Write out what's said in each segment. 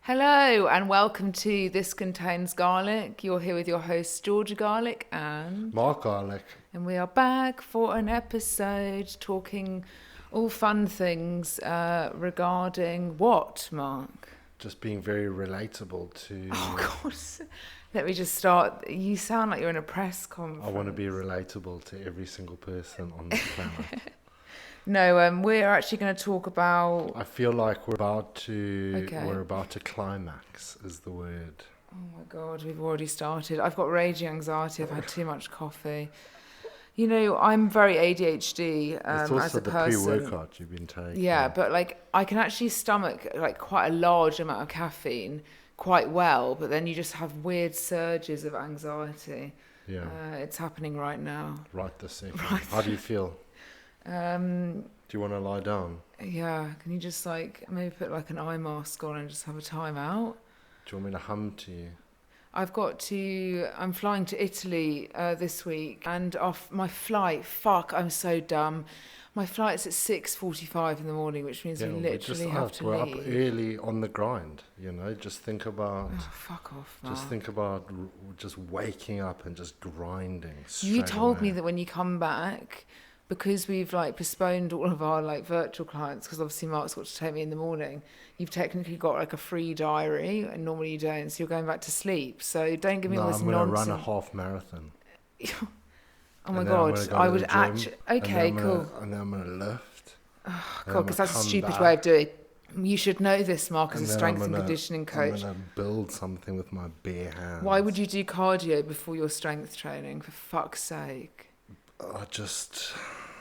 Hello and welcome to This Contains Garlic. You're here with your hosts Georgia Garlic Mark Garlic. and we are back for an episode talking all fun things regarding what, Mark? Just being very relatable to. Oh God, let me just start. You sound like you're in a press conference. I want to be relatable to every single person on this planet. No, we're actually going to talk about. I feel like we're about to. Okay. We're about to climax. Is the word. Oh my God, we've already started. I've got raging anxiety. I've had too much coffee. You know, I'm very ADHD It's as also a the person. pre-workout you've been taking. Yeah, but like I can actually stomach like quite a large amount of caffeine quite well, but then you just have weird surges of anxiety. Yeah. It's happening right now. Right this second. Right. How do you feel? Um, Do you want to lie down? yeah, can you just like maybe put like an eye mask on and just have a time out? Do you want me to hum to you? I'm flying to Italy this week, and off my flight, I'm so dumb. My flight's at 6:45 in the morning, which means we literally have to we're leave. up early on the grind. Just think about. Oh, fuck off, Mark. Just think about just waking up and just grinding. You told me away. that when you come back, because we've like postponed all of our like virtual clients, because obviously Mark's got to take me in the morning, you've technically got like a free diary, and normally you don't, so you're going back to sleep. So don't give me all this I'm going to nonsense. run a half marathon. Oh my And then I'm God, gonna go I to would the gym, actually. Okay, cool. And then I'm going to lift. Oh, and God, I'm because gonna that's a come stupid back, way of doing it. You should know this, Mark, as a then strength and conditioning coach. I'm going to build something with my bare hands. Why would you do cardio before your strength training? For fuck's sake. I just...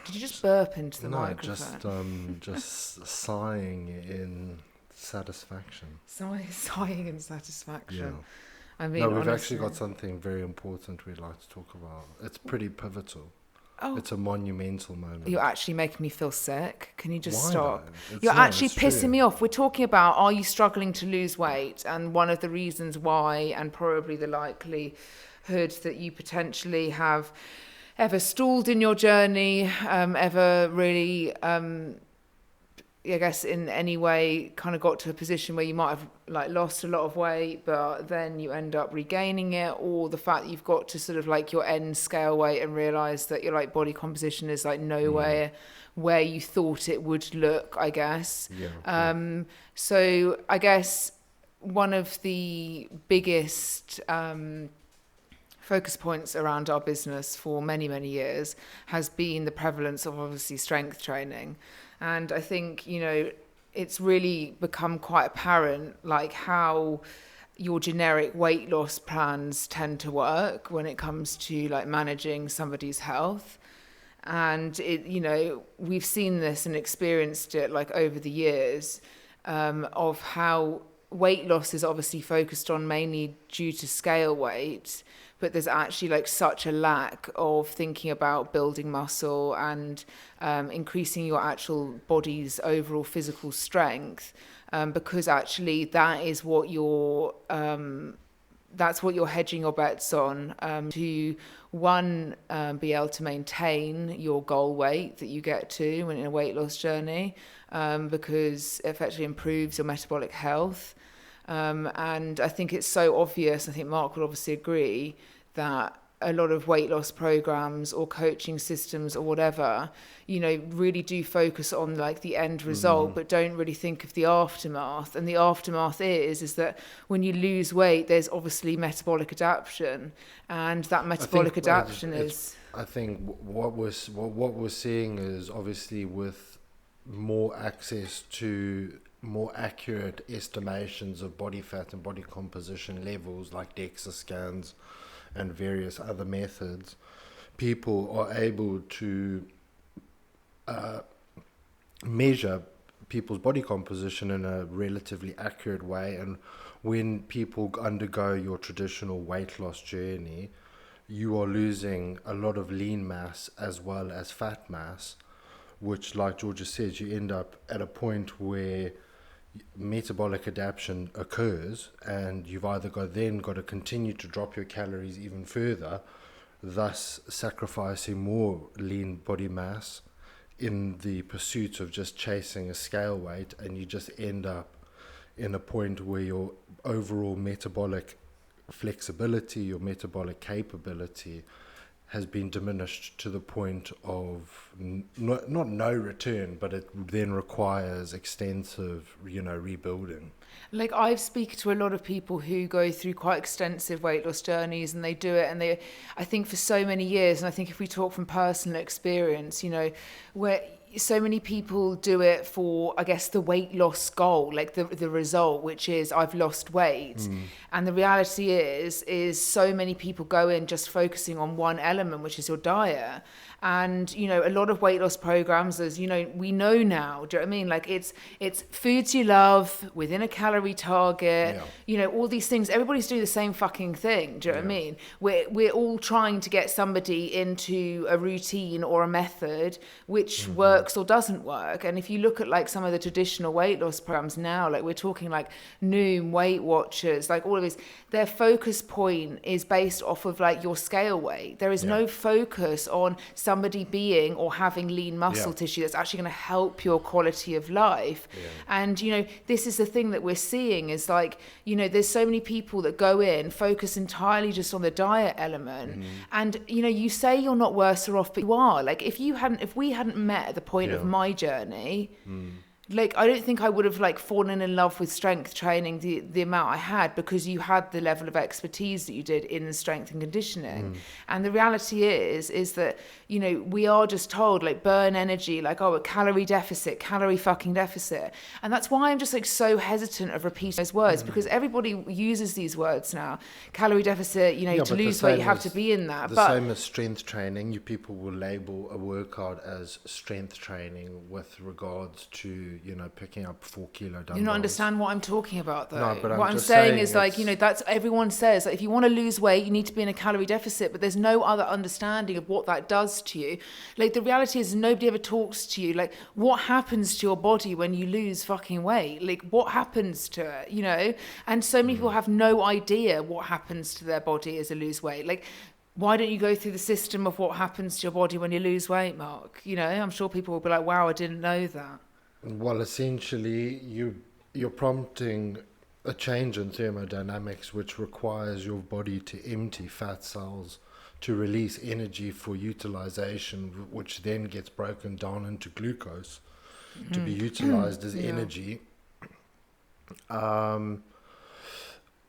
Did you just burp into the microphone? just sighing in satisfaction. Sighing in satisfaction. Yeah. I mean, No, we've honestly. actually got something very important we'd like to talk about. It's pretty pivotal. Oh, It's a monumental moment. you're actually making me feel sick. Can you just Why stop? though? You're actually it's pissing true. me off. We're talking about, are you struggling to lose weight? And one of the reasons why, and probably the likelihood that you potentially have ever stalled in your journey, ever really, I guess in any way kind of got to a position where you might have like lost a lot of weight, but then you end up regaining it, or the fact that you've got to sort of like your end scale weight and realize that your like body composition is like nowhere where you thought it would look, I guess. Yeah. So I guess one of the biggest focus points around our business for many, many years has been the prevalence of obviously strength training. And I think, it's really become quite apparent like how your generic weight loss plans tend to work when it comes to like managing somebody's health. And we've seen this and experienced it like over the years, of how weight loss is obviously focused on mainly due to scale weight, but there's actually like such a lack of thinking about building muscle and increasing your actual body's overall physical strength, because actually that's what you're hedging your bets on, to be able to maintain your goal weight that you get to when in a weight loss journey, because it effectively improves your metabolic health. And I think it's so obvious, I think Mark would obviously agree, that a lot of weight loss programs or coaching systems or whatever, really do focus on like the end result, but don't really think of the aftermath. And the aftermath is that when you lose weight, there's obviously metabolic adaptation, and that metabolic adaptation is. I think what we're seeing is obviously with more access to more accurate estimations of body fat and body composition levels like DEXA scans and various other methods, people are able to measure people's body composition in a relatively accurate way. And when people undergo your traditional weight loss journey, you are losing a lot of lean mass as well as fat mass, which, like Georgia says, you end up at a point where metabolic adaptation occurs, and you've either got to continue to drop your calories even further, thus sacrificing more lean body mass in the pursuit of just chasing a scale weight, and you just end up in a point where your overall metabolic flexibility, your metabolic capability has been diminished to the point of not no return, but it then requires extensive, rebuilding. Like I've speak to a lot of people who go through quite extensive weight loss journeys, and they do it, and I think for so many years, and I think if we talk from personal experience, where so many people do it for, I guess, the weight loss goal, like the result, which is I've lost weight. And the reality is so many people go in just focusing on one element, which is your diet. And, a lot of weight loss programs, as we know now, do you know what I mean? Like it's foods you love within a calorie target, all these things. Everybody's doing the same fucking thing. Do you know what I mean? We're all trying to get somebody into a routine or a method which works or doesn't work. And if you look at like some of the traditional weight loss programs now, like we're talking like Noom, Weight Watchers, like all of this, their focus point is based off of like your scale weight. There is no focus on somebody being or having lean muscle tissue that's actually going to help your quality of life. And this is the thing that we're seeing is like, there's so many people that go in, focus entirely just on the diet element. And you say you're not worse off, but you are. Like if we hadn't met at the point of my journey, like I don't think I would have like fallen in love with strength training the amount I had, because you had the level of expertise that you did in strength and conditioning. And the reality is that we are just told like burn energy, like a calorie fucking deficit. And that's why I'm just like so hesitant of repeating those words, because everybody uses these words now. Calorie deficit, to lose weight you have to be in that. But same as strength training, you people will label a workout as strength training with regards to picking up 4 kilo dumbbells. You don't understand what I'm talking about, though. No, but what I'm saying is like, that's everyone says like, if you want to lose weight, you need to be in a calorie deficit, but there's no other understanding of what that does to you. Like the reality is nobody ever talks to you. Like what happens to your body when you lose fucking weight? Like what happens to it, And so many people have no idea what happens to their body as they lose weight. Like, why don't you go through the system of what happens to your body when you lose weight, Mark? I'm sure people will be like, wow, I didn't know that. Well, essentially, you're prompting a change in thermodynamics, which requires your body to empty fat cells to release energy for utilization, which then gets broken down into glucose to be utilized as energy. And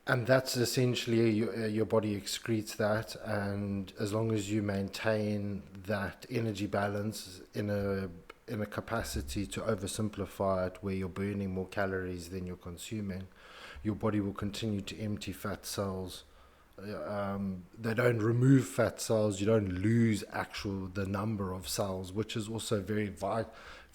that's essentially your body excretes that, and as long as you maintain that energy balance in a capacity to oversimplify it, where you're burning more calories than you're consuming, your body will continue to empty fat cells. They don't remove fat cells. You don't lose the number of cells, which is also very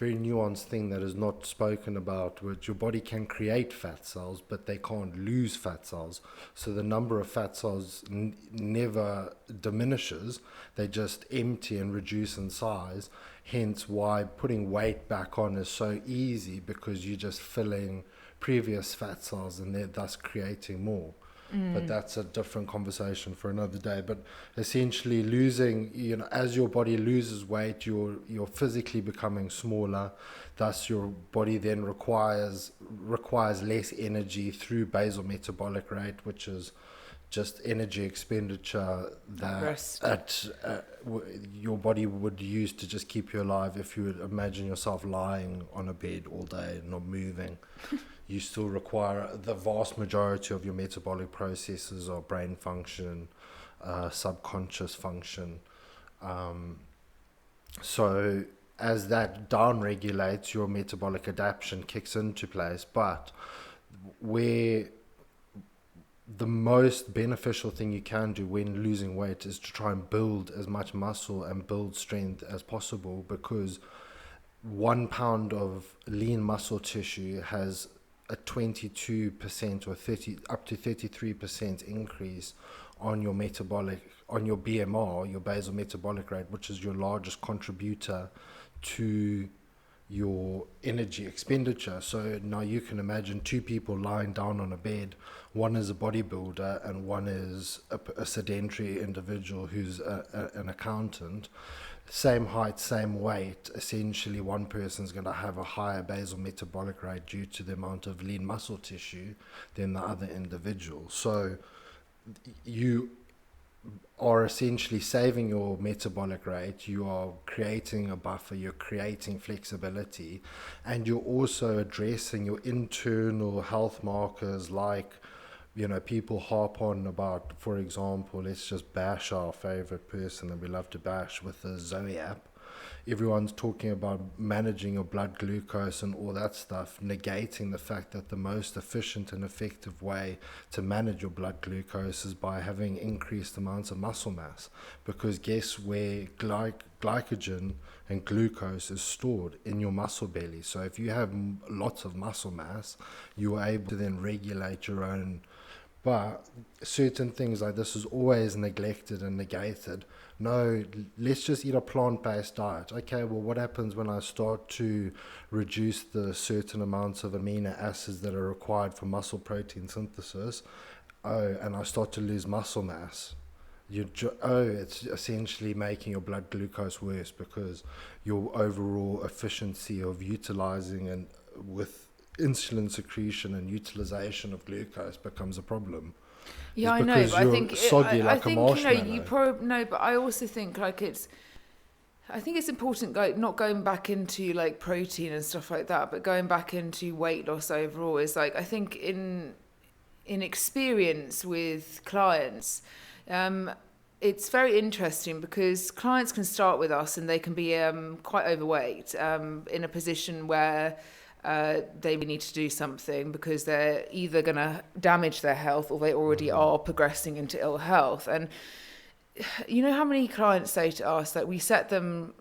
nuanced thing that is not spoken about, which your body can create fat cells, but they can't lose fat cells. So the number of fat cells never diminishes. They just empty and reduce in size. Hence why putting weight back on is so easy, because you're just filling previous fat cells and they're thus creating more. But that's a different conversation for another day. But essentially losing, as your body loses weight, you're physically becoming smaller. Thus your body then requires less energy through basal metabolic rate, which is just energy expenditure that your body would use to just keep you alive. If you would imagine yourself lying on a bed all day and not moving, you still require the vast majority of your metabolic processes or brain function, subconscious function. So as that down-regulates, your metabolic adaptation kicks into place. But where the most beneficial thing you can do when losing weight is to try and build as much muscle and build strength as possible, because 1 pound of lean muscle tissue has a 22% or 30 up to 33% increase on your BMR, your basal metabolic rate, which is your largest contributor to your energy expenditure. So now you can imagine 2 people lying down on a bed. One is a bodybuilder and one is a sedentary individual who's an accountant. same height, same weight, essentially one person's going to have a higher basal metabolic rate due to the amount of lean muscle tissue than the other individual. So you are essentially saving your metabolic rate, you are creating a buffer, you're creating flexibility, and you're also addressing your internal health markers like, people harp on about, for example, let's just bash our favorite person that we love to bash with the Zoe app. Everyone's talking about managing your blood glucose and all that stuff, negating the fact that the most efficient and effective way to manage your blood glucose is by having increased amounts of muscle mass. Because guess where glycogen and glucose is stored? In your muscle belly. So if you have lots of muscle mass, you are able to then regulate your own. But certain things like this is always neglected and negated. No, let's just eat a plant-based diet. Okay, well, what happens when I start to reduce the certain amounts of amino acids that are required for muscle protein synthesis? Oh, and I start to lose muscle mass. It's essentially making your blood glucose worse because your overall efficiency of utilizing and with insulin secretion and utilization of glucose becomes a problem. Yeah, I know, but I think soggy like a marshmallow. No, but I also think I think it's important, not going back into like protein and stuff like that, but going back into weight loss overall is like, I think in experience with clients, it's very interesting because clients can start with us and they can be quite overweight, in a position where they need to do something because they're either going to damage their health or they already are progressing into ill health. And you know how many clients say to us that we set them,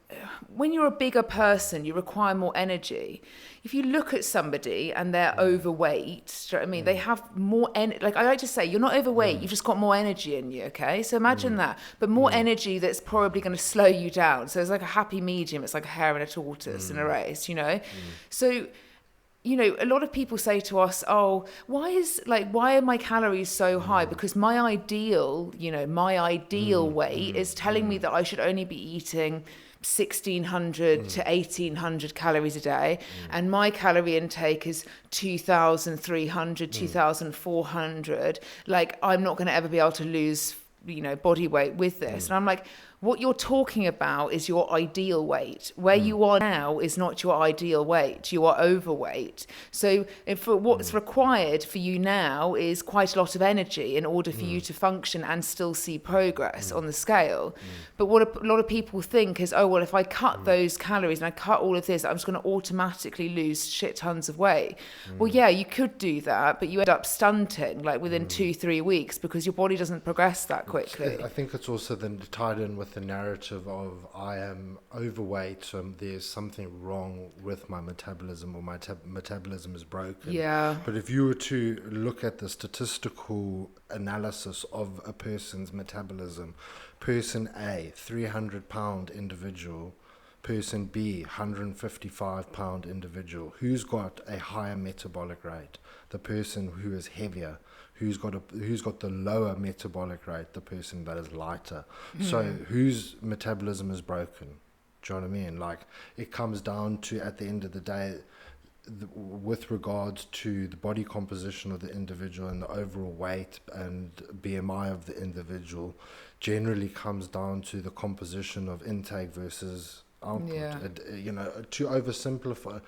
when you're a bigger person, you require more energy. If you look at somebody and they're overweight, do you know what I mean? They have more energy. Like I like to say, you're not overweight, you've just got more energy in you, okay? So imagine that, but more energy that's probably going to slow you down. So it's like a happy medium. It's like a hare and a tortoise in a race, So, a lot of people say to us, oh, why are my calories so high? Because my ideal weight is telling me that I should only be eating 1,600 to 1,800 calories a day. And my calorie intake is 2,300, 2,400. Like, I'm not going to ever be able to lose, body weight with this. And I'm like, what you're talking about is your ideal weight. Where you are now is not your ideal weight. You are overweight. So what's required for you now is quite a lot of energy in order for you to function and still see progress on the scale. But what a lot of people think is, oh, well, if I cut those calories and I cut all of this, I'm just going to automatically lose shit tons of weight. Well, yeah, you could do that, but you end up stunting like within 2-3 weeks because your body doesn't progress that quickly. I think it's also then tied in with the narrative of I am overweight, so there's something wrong with my metabolism or my metabolism is broken. Yeah. But if you were to look at the statistical analysis of a person's metabolism, person A, 300-pound individual, person B, 155-pound individual, who's got a higher metabolic rate? The person who is heavier. Who's got the lower metabolic rate? The person that is lighter. So whose metabolism is broken? Do you know what I mean? Like, it comes down to, at the end of the day, with regards to the body composition of the individual and the overall weight and BMI of the individual, generally comes down to the composition of intake versus output. Yeah. To oversimplify,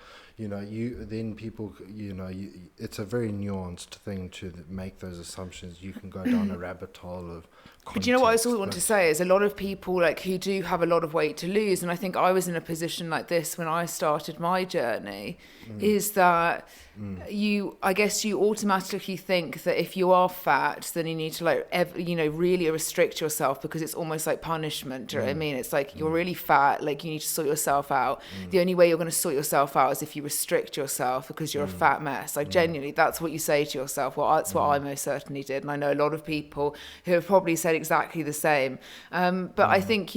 it's a very nuanced thing to make those assumptions. You can go down a rabbit hole of context. But you know what I also want to say is a lot of people like who do have a lot of weight to lose, and I think I was in a position like this when I started my journey, is that I guess you automatically think that if you are fat, then you need to really restrict yourself because it's almost like punishment. Do you know what I mean? It's like you're really fat, like you need to sort yourself out. The only way you're going to sort yourself out is if you restrict yourself because you're a fat mess. Like genuinely, that's what you say to yourself. Well, that's what I most certainly did, and I know a lot of people who have probably said exactly the same. But I think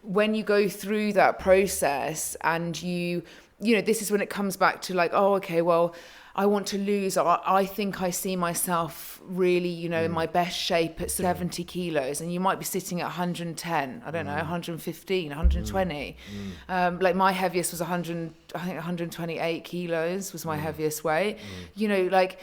when you go through that process and this is when it comes back to like, oh, okay, well, I want to lose, I think I see myself really, you know, in my best shape at 70 kilos, and you might be sitting at 110, I don't know, 115, 120. Like my heaviest was 100, I think 128 kilos was my heaviest weight. You know, like,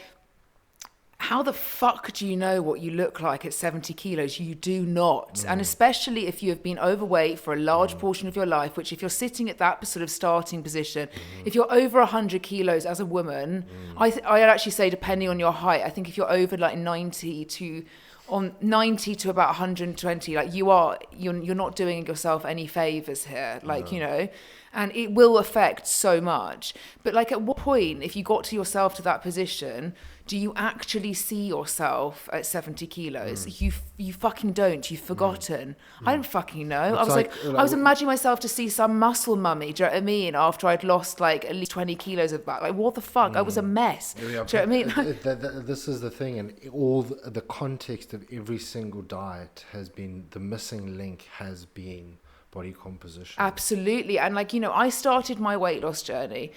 how the fuck do you know what you look like at 70 kilos? You do not. And especially if you have been overweight for a large portion of your life, which if you're sitting at that sort of starting position, if you're over 100 kilos as a woman, I'd actually say, depending on your height, I think if you're over like 90 to about 120, like you're not doing yourself any favors here, like, you know, and it will affect so much. But like, at what point, if you got to yourself to that position, do you actually see yourself at 70 kilos? You fucking don't. You've forgotten. I don't fucking know. It's I was I was imagining myself to see some muscle mummy, do you know what I mean? After I'd lost like at least 20 kilos of that. Like, what the fuck? I was a mess. Do you know what I mean? This is the thing, and all the context of every single diet has been, the missing link has been body composition. Absolutely. And like, you know, I started my weight loss journey.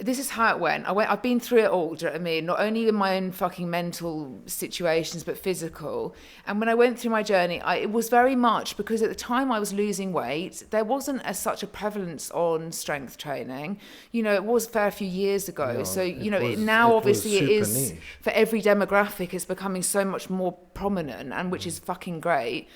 This is how it went. I've been through it all, do you know what I mean? Not only in my own fucking mental situations, but physical. And when I went through my journey, it was very much because at the time I was losing weight, there wasn't such a prevalence on strength training. You know, it was a fair few years ago. Yeah, so, you know, now obviously it is, niche. For every demographic, it's becoming so much more prominent, and which is fucking great.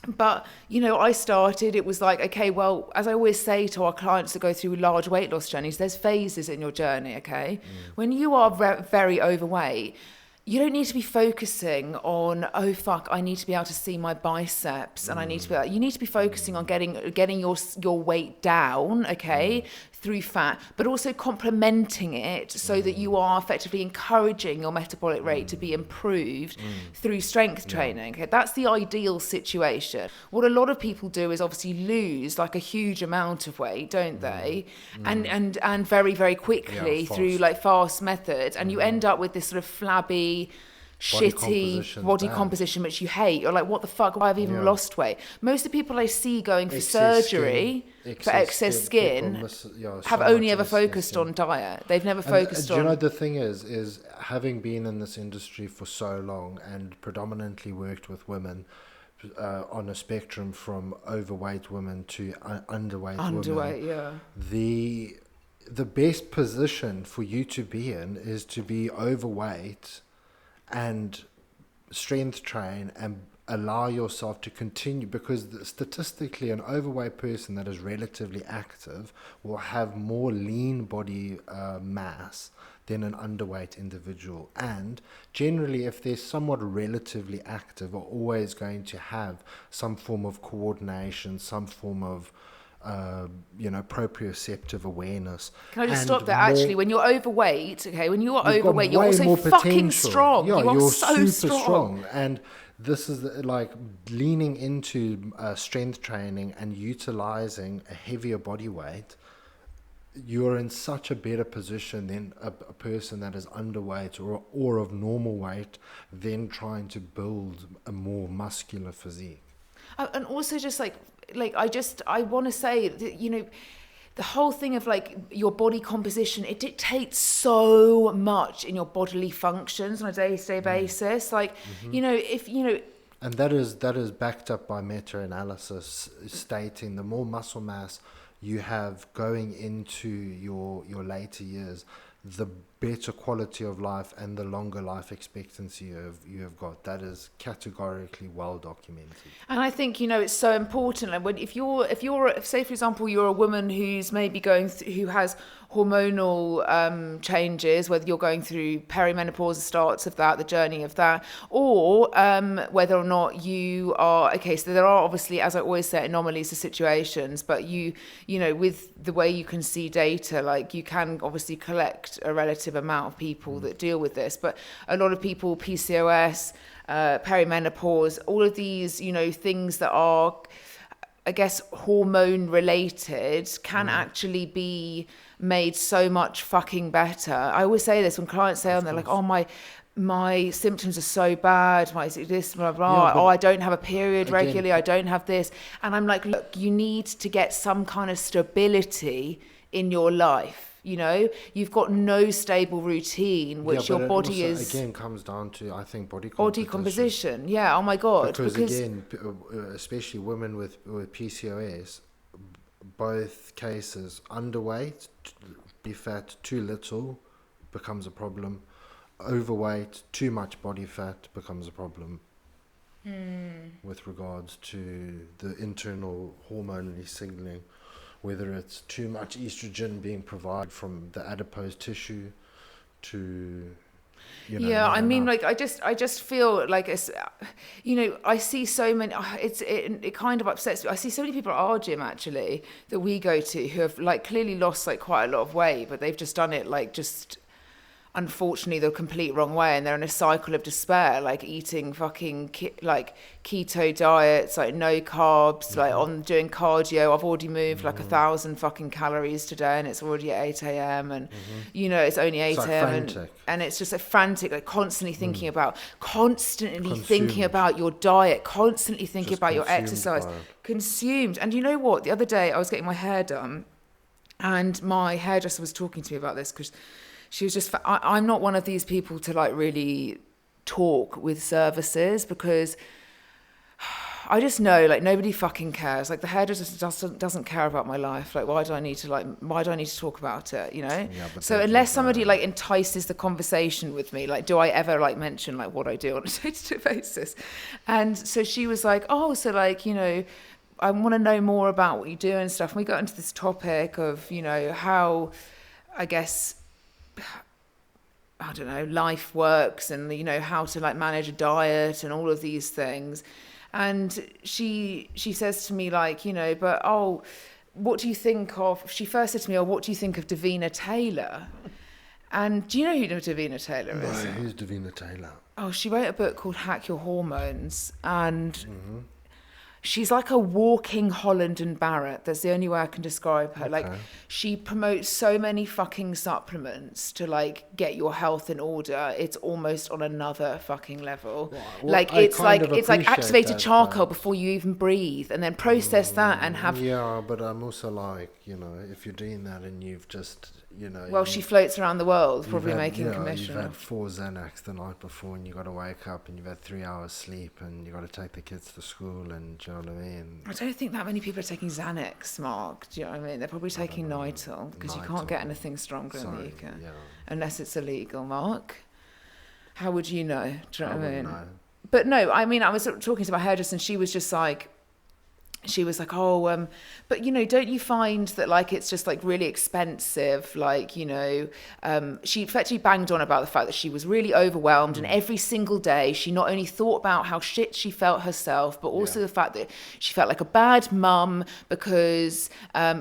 But, you know, it was like, okay, well, as I always say to our clients that go through large weight loss journeys, there's phases in your journey, okay? When you are very overweight, you don't need to be focusing on, oh, fuck, I need to be able to see my biceps, and I need to be, you need to be focusing on getting your weight down, okay, through fat, but also complementing it so that you are effectively encouraging your metabolic rate to be improved through strength training. Okay? That's the ideal situation. What a lot of people do is obviously lose like a huge amount of weight, don't they? And very, very quickly through like fast methods, and you end up with this sort of flabby, shitty body composition which you hate. You're like, what the fuck, why have I even lost weight? Most of the people I see going for surgery for excess skin have only ever focused on diet. They've never focused on... Do you know, the thing is having been in this industry for so long and predominantly worked with women on a spectrum from overweight women to underweight women, the best position for you to be in is to be overweight and strength train and allow yourself to continue, because statistically an overweight person that is relatively active will have more lean body mass than an underweight individual, and generally if they're somewhat relatively active are always going to have some form of coordination, some form of proprioceptive awareness. Can I just stop there? Actually, when you're overweight, when you are overweight, you're also fucking strong. Yeah, you're so super strong. And this is like leaning into strength training and utilizing a heavier body weight. You're in such a better position than a person that is underweight or of normal weight, then trying to build a more muscular physique. And also just I want to say that, you know, the whole thing of like your body composition, it dictates so much in your bodily functions on a day-to-day basis. Like, you know, if, you know... And that is backed up by meta-analysis stating the more muscle mass you have going into your later years, the better quality of life and the longer life expectancy you have got. That is categorically well documented. And I think, you know, it's so important. Like if you're say for example you're a woman who's maybe who has hormonal changes, whether you're going through perimenopause, the starts of that, the journey of that, or whether or not you are, okay, so there are obviously, as I always say, anomalies to situations, but you know, with the way you can see data, like you can obviously collect a relative amount of people that deal with this, but a lot of people, PCOS, perimenopause, all of these, you know, things that are, I guess, hormone related can actually be made so much fucking better. I always say this when clients say, they're like, oh, my symptoms are so bad, my this, blah, blah, I don't have a period regularly, I don't have this. And I'm like, look, you need to get some kind of stability in your life. You know, you've got no stable routine, which your but it body also, is again, comes down to, I think, body composition. Yeah. Oh my God. Because again, especially women with PCOS, both cases, underweight, body fat too little becomes a problem. Overweight, too much body fat becomes a problem. With regards to the internal hormonally signaling, whether it's too much estrogen being provided from the adipose tissue to, Yeah, I mean, enough. like, I just feel like it's, I see so many. It kind of upsets me. I see so many people at our gym actually that we go to who have like clearly lost like quite a lot of weight, but they've just done it like just unfortunately the complete wrong way, and they're in a cycle of despair, like eating fucking like keto diets, like no carbs, like on doing cardio. I've already moved like 1,000 fucking calories today, and it's already at 8 a.m. and it's only 8 It's like a.m. frantic. and it's just a frantic, like constantly thinking about, constantly Consumed. thinking about your diet, constantly thinking Just about your consumed exercise, by it. consumed. And you know what? The other day I was getting my hair done, and my hairdresser was talking to me about this because she was just, I'm not one of these people to like really talk with services, because I just know like nobody fucking cares. Like the hairdresser doesn't care about my life. Like why do I need to talk about it, you know? Yeah, but So unless somebody like entices the conversation with me, like do I ever like mention like what I do on a day-to-day basis? And so she was like, oh, so like, I want to know more about what you do and stuff. And we got into this topic of, how, I guess, I don't know, life works, and how to like manage a diet and all of these things. And she says to me like, but what do you think of, she first said to me, what do you think of Davina Taylor? And do you know who Davina Taylor is? No, who's Davina Taylor? Oh, she wrote a book called Hack Your Hormones, and she's like a walking Holland and Barrett. That's the only way I can describe her. Okay. Like, she promotes so many fucking supplements to like get your health in order. It's almost on another fucking level. Well, like it's like activated charcoal before you even breathe, and then process that and have. Yeah, but I'm also like, if you're doing that and you've just, Well, she floats around the world, probably making commission. You've had 4 Xanax the night before, and you got to wake up, and you've had 3 hours sleep, and you got to take the kids to school, and do you know what I mean? I don't think that many people are taking Xanax, Mark. Do you know what I mean? They're probably taking Nytol, because you can't get anything stronger in the UK. Yeah. Unless it's illegal, Mark. How would you know? Do you know what I mean? Know. But no, I mean, I was talking to my hairdresser, and she was just like, but don't you find that like it's just like really expensive, like she effectively banged on about the fact that she was really overwhelmed, and every single day she not only thought about how shit she felt herself, but also the fact that she felt like a bad mum because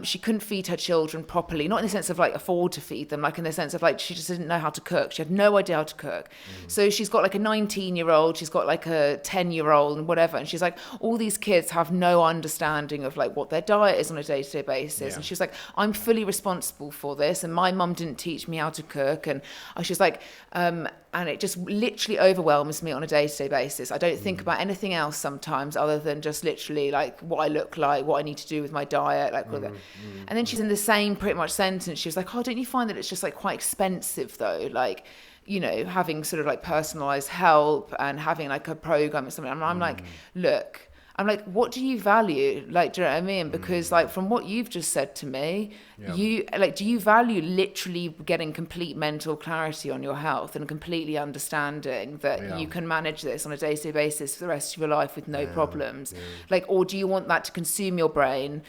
she couldn't feed her children properly, not in the sense of like afford to feed them, like in the sense of like she just didn't know how to cook. She had no idea how to cook. So she's got like a 19-year-old, she's got like a 10-year-old and whatever, and she's like, all these kids have no understanding of like what their diet is on a day-to-day basis. And she was like, I'm fully responsible for this, and my mum didn't teach me how to cook. And she was like, and it just literally overwhelms me on a day-to-day basis. I don't think about anything else sometimes other than just literally like what I look like, what I need to do with my diet, like all that. And then she's in the same pretty much sentence, she was like, oh, don't you find that it's just like quite expensive though, like having sort of like personalized help and having like a program or something? And I'm like, look, what do you value? Like, do you know what I mean? Because like from what you've just said to me, you like, do you value literally getting complete mental clarity on your health and completely understanding that you can manage this on a day-to-day basis for the rest of your life with no problems? Like, or do you want that to consume your brain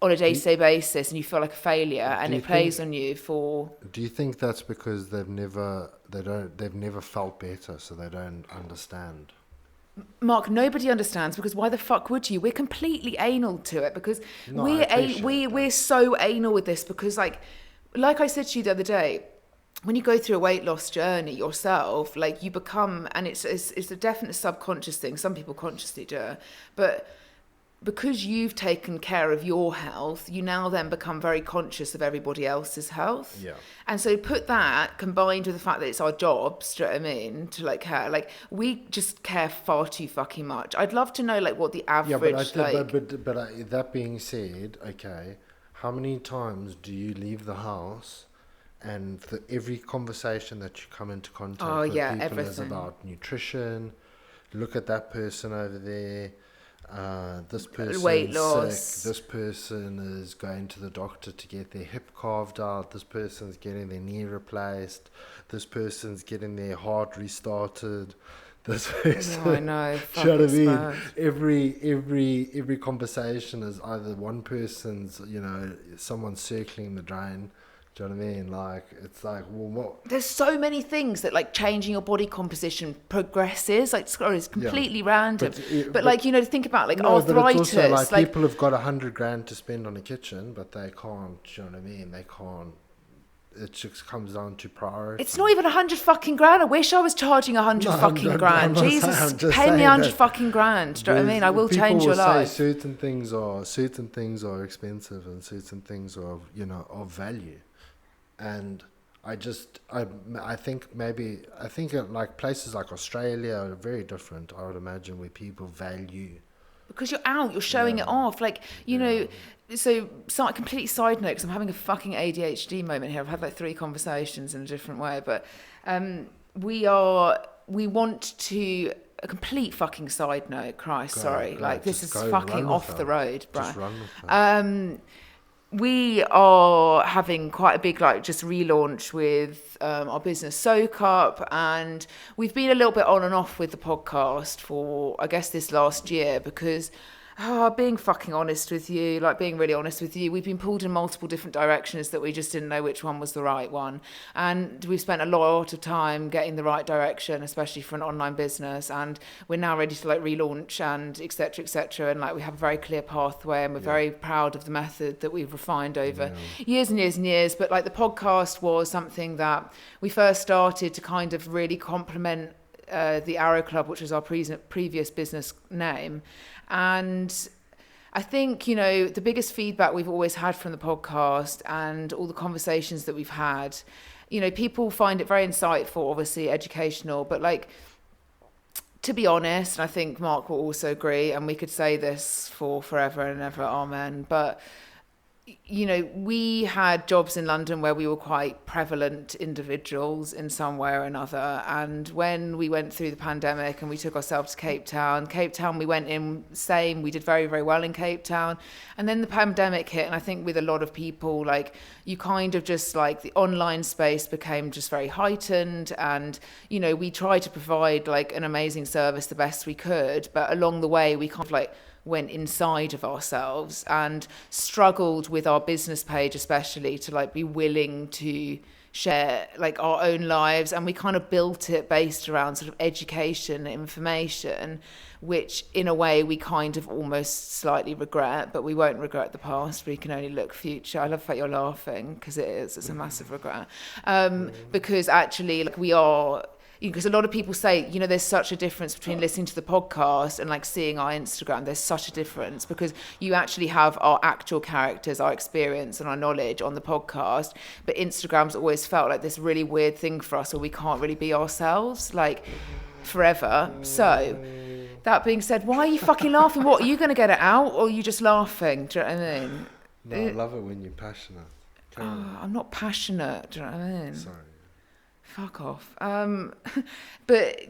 on a day-to-day basis and you feel like a failure and it plays on you for... Do you think that's because they've never felt better, so they don't understand? Mark, nobody understands, because why the fuck would you? We're completely anal to it, because we're so anal with this, because like I said to you the other day, when you go through a weight loss journey yourself, like you become, and it's a definite subconscious thing. Some people consciously do it, but because you've taken care of your health, you now then become very conscious of everybody else's health. Yeah. And so put that combined with the fact that it's our jobs, do you know what I mean? To like care, like we just care far too fucking much. I'd love to know like what the average but that being said, okay, how many times do you leave the house and every conversation that you come into contact Oh, with yeah, people is everything. about nutrition. Look at that person over there. This Weight person's loss. sick. This person is going to the doctor to get their hip carved out. This person's getting their knee replaced. This person's getting their heart restarted. This person. No, I know. Do you know what I Fuck, it's mean? bad. Every conversation is either one person's, someone circling the drain. Do you know what I mean? Like, it's like, well, what? There's so many things that like changing your body composition progresses. Like, it's completely random. But like, think about like No, but arthritis. it's also like people have got 100 grand to spend on a kitchen, but they can't. Do you know what I mean? They can't. It just comes down to priority. It's not even 100 fucking grand. I wish I was charging 100 fucking grand. Jesus, pay me 100 fucking grand. Do you know what I mean? I will change your life. Certain things are expensive, and certain things are of value. And I think like places like Australia are very different. I would imagine, where people value. Because you're out, you're showing it off. Like, so completely side note, because I'm having a fucking ADHD moment here. I've had like 3 conversations in a different way, but we want to, a complete fucking side note, this is fucking off the road, bro. Just run with it. We are having quite a big just relaunch with our business Soak Up, and we've been a little bit on and off with the podcast for I guess this last year because being fucking honest with you, being really honest with you, we've been pulled in multiple different directions that we just didn't know which one was the right one. And we've spent a lot of time getting the right direction, especially for an online business. And we're now ready to relaunch and et cetera, et cetera. And we have a very clear pathway, and we're very proud of the method that we've refined over years and years and years. But the podcast was something that we first started to kind of really complement the Arrow Club, which was our previous business name. And I think, the biggest feedback we've always had from the podcast and all the conversations that we've had, people find it very insightful, obviously educational, but to be honest, and I think Mark will also agree, and we could say this for forever and ever, amen, but we had jobs in London where we were quite prevalent individuals in some way or another. And when we went through the pandemic and we took ourselves to Cape Town, we went in, we did very, very well in Cape Town. And then the pandemic hit. And I think with a lot of people, you kind of just the online space became just very heightened. And, we tried to provide an amazing service the best we could. But along the way, we kind of went inside of ourselves and struggled with our business page, especially to be willing to share our own lives. And we kind of built it based around sort of education, information, which in a way we kind of almost slightly regret, but we won't regret the past. We can only look future. I love the fact you're laughing, because it's a massive regret. Because actually we are, because a lot of people say, there's such a difference between listening to the podcast and seeing our Instagram. There's such a difference because you actually have our actual characters, our experience and our knowledge on the podcast. But Instagram's always felt like this really weird thing for us where we can't really be ourselves forever. So that being said, why are you fucking laughing? What, are you going to get it out, or are you just laughing? Do you know what I mean? No, I love it when you're passionate. I'm not passionate. Do you know what I mean? Sorry. Fuck off. But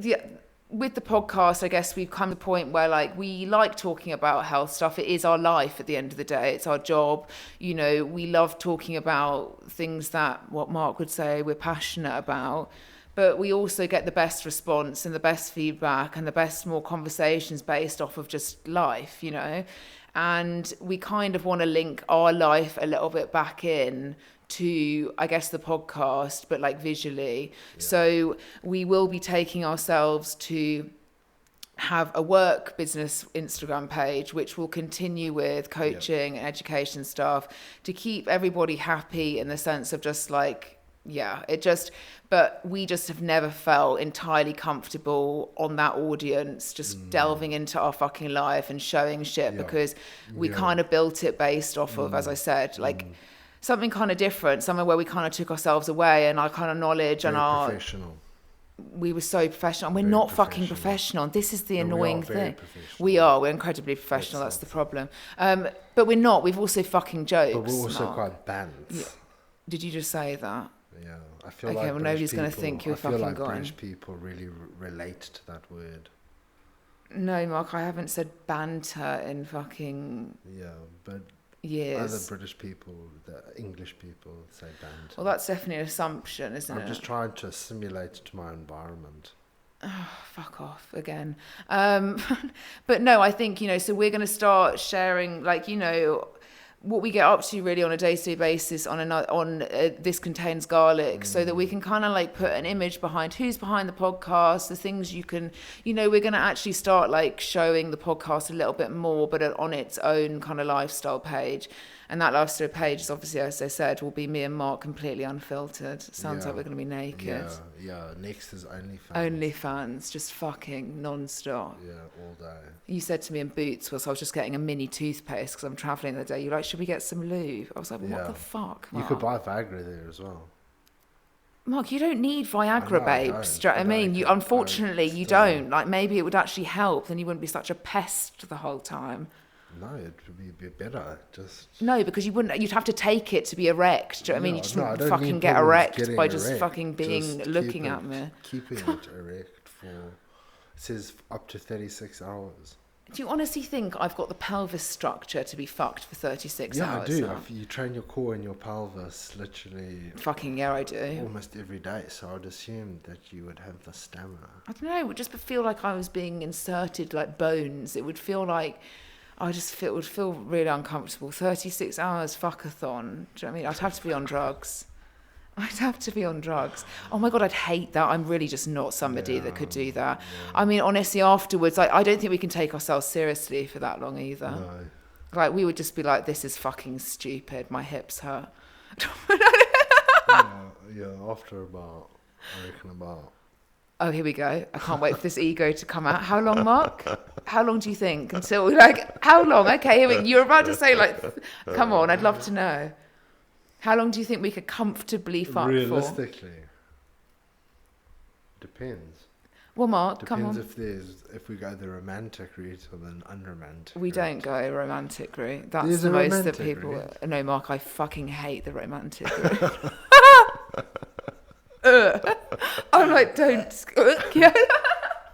with the podcast, I guess we've come to the point where we like talking about health stuff. It is our life at the end of the day. It's our job. We love talking about things that, what Mark would say, we're passionate about. But we also get the best response and the best feedback and the best more conversations based off of just life, And we kind of want to link our life a little bit back in to, I guess, the podcast, but visually. Yeah. So we will be taking ourselves to have a work business Instagram page, which will continue with coaching and education stuff to keep everybody happy in the sense of just but we just have never felt entirely comfortable on that audience, just delving into our fucking life and showing shit because we kind of built it based off of, as I said, something kind of different, somewhere where we kind of took ourselves away and our kind of knowledge very and our professional. We were so professional, and we're not fucking professional. This is the annoying thing. We're incredibly professional. That's the problem. But we're not. We've also fucking jokes. But we're also quite banned. Yeah. Did you just say that? Yeah, I feel Okay, like well, British nobody's going to people- think you're I feel fucking like gone. British people really relate to that word. No, Mark, I haven't said banter in fucking Yeah, but years. other British people, the English people, say banter. Well, that's definitely an assumption, isn't it? I'm just trying to assimilate to my environment. Oh, fuck off again. But no, I think, so we're going to start sharing, what we get up to really on a day-to-day basis on This Contains Garlic, so that we can kind of put an image behind who's behind the podcast, the things you can, we're going to actually start showing the podcast a little bit more, but on its own kind of lifestyle page. And that lifestyle page is obviously, as I said, will be me and Mark completely unfiltered. Sounds like we're going to be naked. Yeah. Next is OnlyFans. OnlyFans, just fucking non-stop. Yeah, all day. You said to me in Boots, I was just getting a mini toothpaste because I'm travelling the day. You're like, should we get some lube? I was like, what the fuck, Mark? You could buy Viagra there as well. Mark, you don't need Viagra, babes. Do you know what I mean? Unfortunately, you don't. don't. Maybe it would actually help. Then you wouldn't be such a pest the whole time. No, it would be better. No, because you'd have to take it to be erect. Do you know what I mean? You just wouldn't fucking get erect by just fucking looking at me. Keeping it erect for, it says up to 36 hours. Do you honestly think I've got the pelvis structure to be fucked for 36 hours? Yeah, I do. Now? You train your core and your pelvis literally... Fucking yeah, I do. Almost every day, so I'd assume that you would have the stamina. I don't know, it would just feel like I was being inserted like bones. It would feel like... it would feel really uncomfortable. 36 hours fuckathon. Do you know what I mean? I'd have to be on drugs. Oh my God, I'd hate that. I'm really just not somebody that could do that. Yeah. I mean, honestly, afterwards, I don't think we can take ourselves seriously for that long either. No. We would just be like, this is fucking stupid. My hips hurt. After about, I reckon about... Oh, here we go. I can't wait for this ego to come out. How long, Mark? How long do you think? Until, how long? Okay, you're about to say, come on, I'd love to know. How long do you think we could comfortably fuck Realistically, depends. Well, Mark, come on. Depends if we go the romantic route or the unromantic We route. don't go a romantic route. That's There's the a most that romantic people... route. No, Mark, I fucking hate the romantic route. I'm like, don't... Yeah.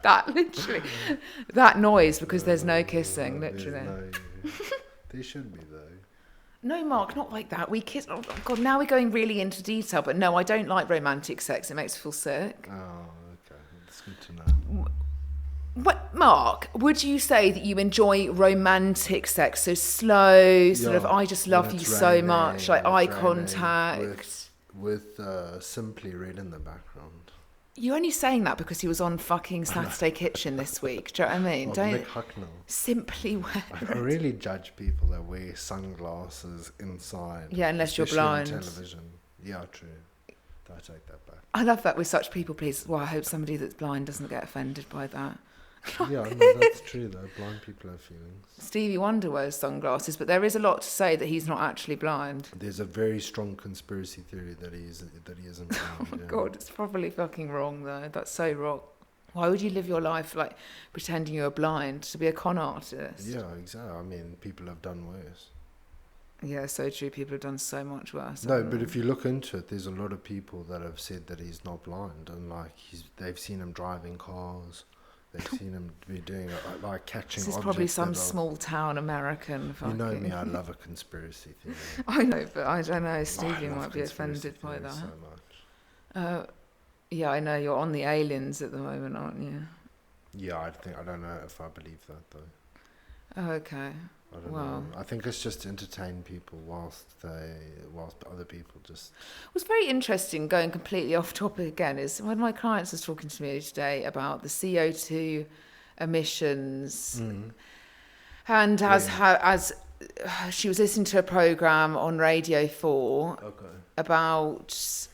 That noise, because there's no kissing, literally. There should be, though. No, Mark, not like that. We kiss... Oh, God, now we're going really into detail. But no, I don't like romantic sex. It makes me feel sick. Oh, okay. That's good to know. What, Mark, would you say that you enjoy romantic sex? So slow, sort of, I just love you so much. Like eye contact. With Simply Red in the background. You're only saying that because he was on fucking Saturday Kitchen this week. Do you know what I mean? Mick Hucknall. Simply wear I really judge people that wear sunglasses inside. Yeah, unless you're blind. On television. Yeah, true. I take that back. I love that we're such people pleasers. Well, I hope somebody that's blind doesn't get offended by that. Yeah, no, that's true though. Blind people have feelings. Stevie Wonder wears sunglasses, but there is a lot to say that he's not actually blind. There's a very strong conspiracy theory that he isn't blind. Oh my God, it's probably fucking wrong though. That's so wrong. Why would you live your life pretending you're blind to be a con artist? Yeah, exactly. I mean, people have done worse. Yeah, so true. People have done so much worse. No, but if you look into it, there's a lot of people that have said that he's not blind, and they've seen him driving cars. They've seen him be doing catching objects. This is probably some small town American. You know me, I love a conspiracy theory. I know, but I don't know. Stevie might be offended by that. So much. Yeah, I know you're on the aliens at the moment, aren't you? Yeah, I don't know if I believe that though. Oh, okay. I don't know. I think it's just to entertain people whilst other people just... What's very interesting, going completely off topic again, is when my clients was talking to me today about the CO2 emissions, and as she was listening to a programme on Radio 4 about...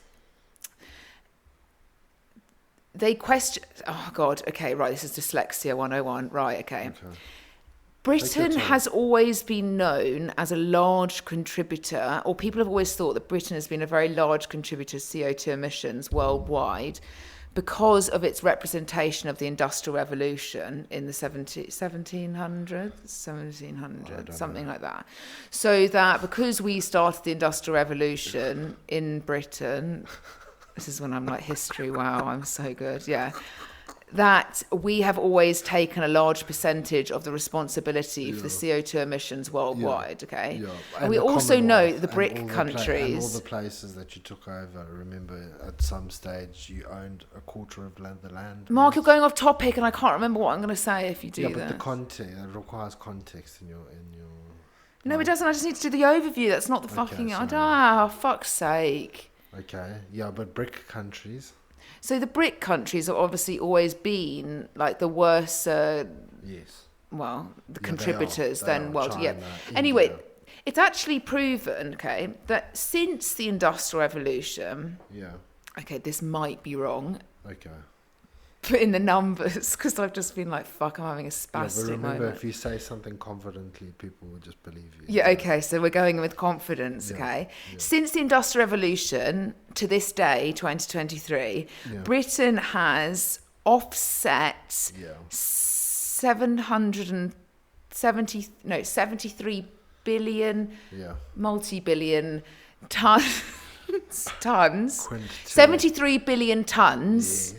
They question... Oh, God, okay, right, this is dyslexia 101. Right, okay. Britain has always been known as a large contributor, or people have always thought that Britain has been a very large contributor to CO2 emissions worldwide. because of its representation of the Industrial Revolution in the 1700s, something like that. So that because we started the Industrial Revolution in Britain, this is when I'm like history, wow, I'm so good, yeah, that we have always taken a large percentage of the responsibility for the CO2 emissions worldwide, okay? Yeah. And we also know the and BRIC and countries... all the places that you took over, remember at some stage you owned a quarter of the land. Mark, you're going off topic and I can't remember what I'm going to say if you do that. Yeah, but the context, it requires context in your... No, it doesn't. I just need to do the overview. That's not the fucking... Fuck's sake. Okay, yeah, but BRIC countries... So the BRIC countries have obviously always been like the worst, yes. Well, the contributors then world. China, Yeah. India. Anyway, it's actually proven, okay, that since the Industrial Revolution, okay, this might be wrong. Okay. Put in the numbers because I've just been like, fuck, I'm having a spastic but remember, moment. if you say something confidently, people will just believe you. Yeah, okay, so we're going with confidence, okay? Yeah. Since the Industrial Revolution to this day, 2023, Britain has offset 73 billion, multi-billion tons, 73 billion tons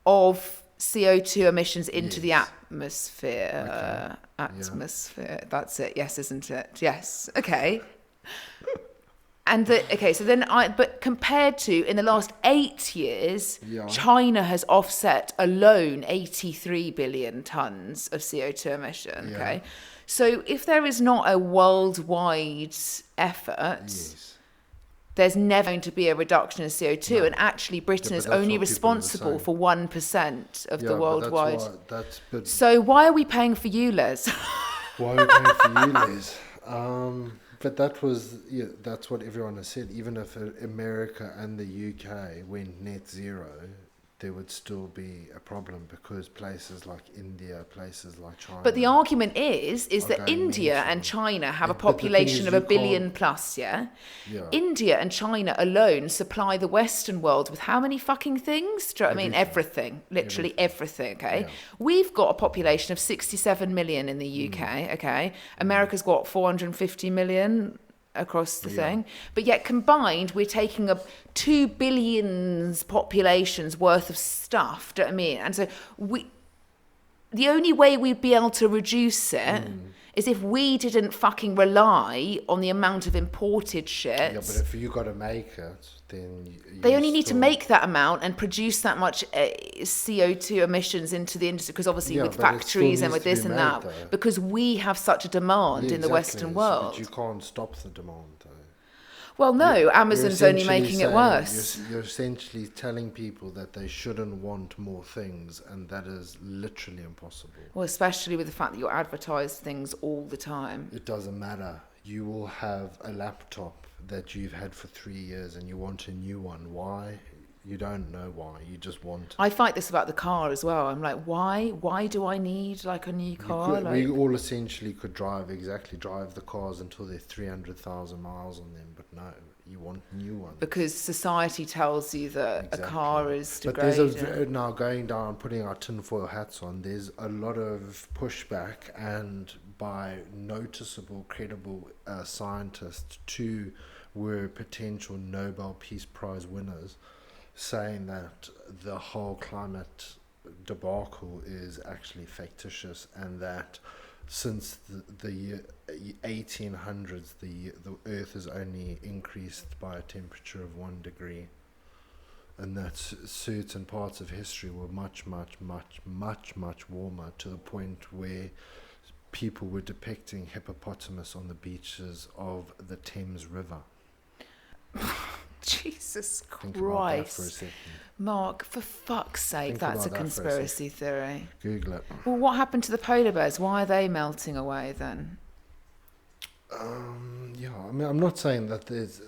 of CO2 emissions into the atmosphere. Atmosphere. That's it. Yes, isn't it? Yes. Okay. And but compared to in the last 8 years, China has offset alone 83 billion tons of CO2 emission. Okay. So if there is not a worldwide effort, there's never going to be a reduction in CO2. And actually, Britain is only responsible for 1% of the worldwide. So why are we paying for you, Les? Why are we paying for you, Les? But that's what everyone has said. Even if America and the UK went net zero, there would still be a problem because places like India, places like China... But the argument is that India and China have a population of 1 billion plus, India and China alone supply the Western world with how many fucking things? Do you know what I mean? Everything. Literally everything, okay? Yeah. We've got a population of 67 million in the UK, okay? America's got 450 million... across the thing, but yet combined we're taking up 2 billion populations worth of stuff. Do you know what I mean? And so the only way we'd be able to reduce it is if we didn't fucking rely on the amount of imported shit. Yeah, but if you got to make it, then they only need to make that amount and produce that much CO2 emissions into the industry, because obviously with factories and with this and that, because we have such a demand in the Western world. But you can't stop the demand, though. Well, no, Amazon's only making it worse. You're essentially telling people that they shouldn't want more things, and that is literally impossible. Well, especially with the fact that you advertise things all the time. It doesn't matter. You will have a laptop that you've had for 3 years and you want a new one. Why? You don't know why. You just want... I fight this about the car as well. I'm like, why? Why do I need like a new car? We all essentially could drive the cars until they're 300,000 miles on them, but no, you want new ones. Because society tells you that a car is degrading. But there's now going down, putting our tinfoil hats on, there's a lot of pushback, and by noticeable, credible scientists, 2 were potential Nobel Peace Prize winners, saying that the whole climate debacle is actually fictitious, and that since the year 1800s, the Earth has only increased by a temperature of 1 degree, and that certain parts of history were much, much, much, much, much warmer, to the point where people were depicting hippopotamus on the beaches of the Thames River. Jesus Christ. Think about that for a second. Mark, for fuck's sake, that's a conspiracy theory. Google it. Well, what happened to the polar bears? Why are they melting away then? I mean, I'm not saying that there's...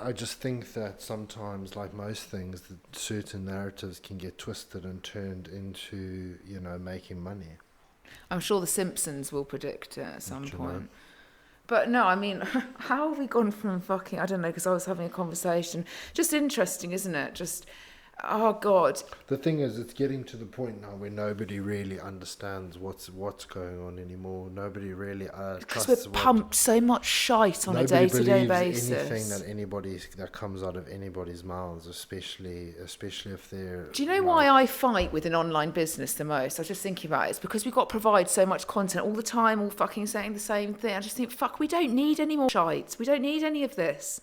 I just think that sometimes, like most things, that certain narratives can get twisted and turned into, making money. I'm sure The Simpsons will predict it at some point. But no, I mean, how have we gone from fucking... I don't know, because I was having a conversation. Just interesting, isn't it? Just Oh God. The thing is, it's getting to the point now where nobody really understands what's going on anymore. Nobody really Because trusts we're what. pumped so much shite on a Nobody day-to-day believes anything basis. that comes out of anybody's mouths, especially if they're. Do you know why I fight with an online business the most? I was just thinking about it. It's because we've got to provide so much content all the time, all fucking saying the same thing. I just think, fuck, we don't need any more shite. We don't need any of this.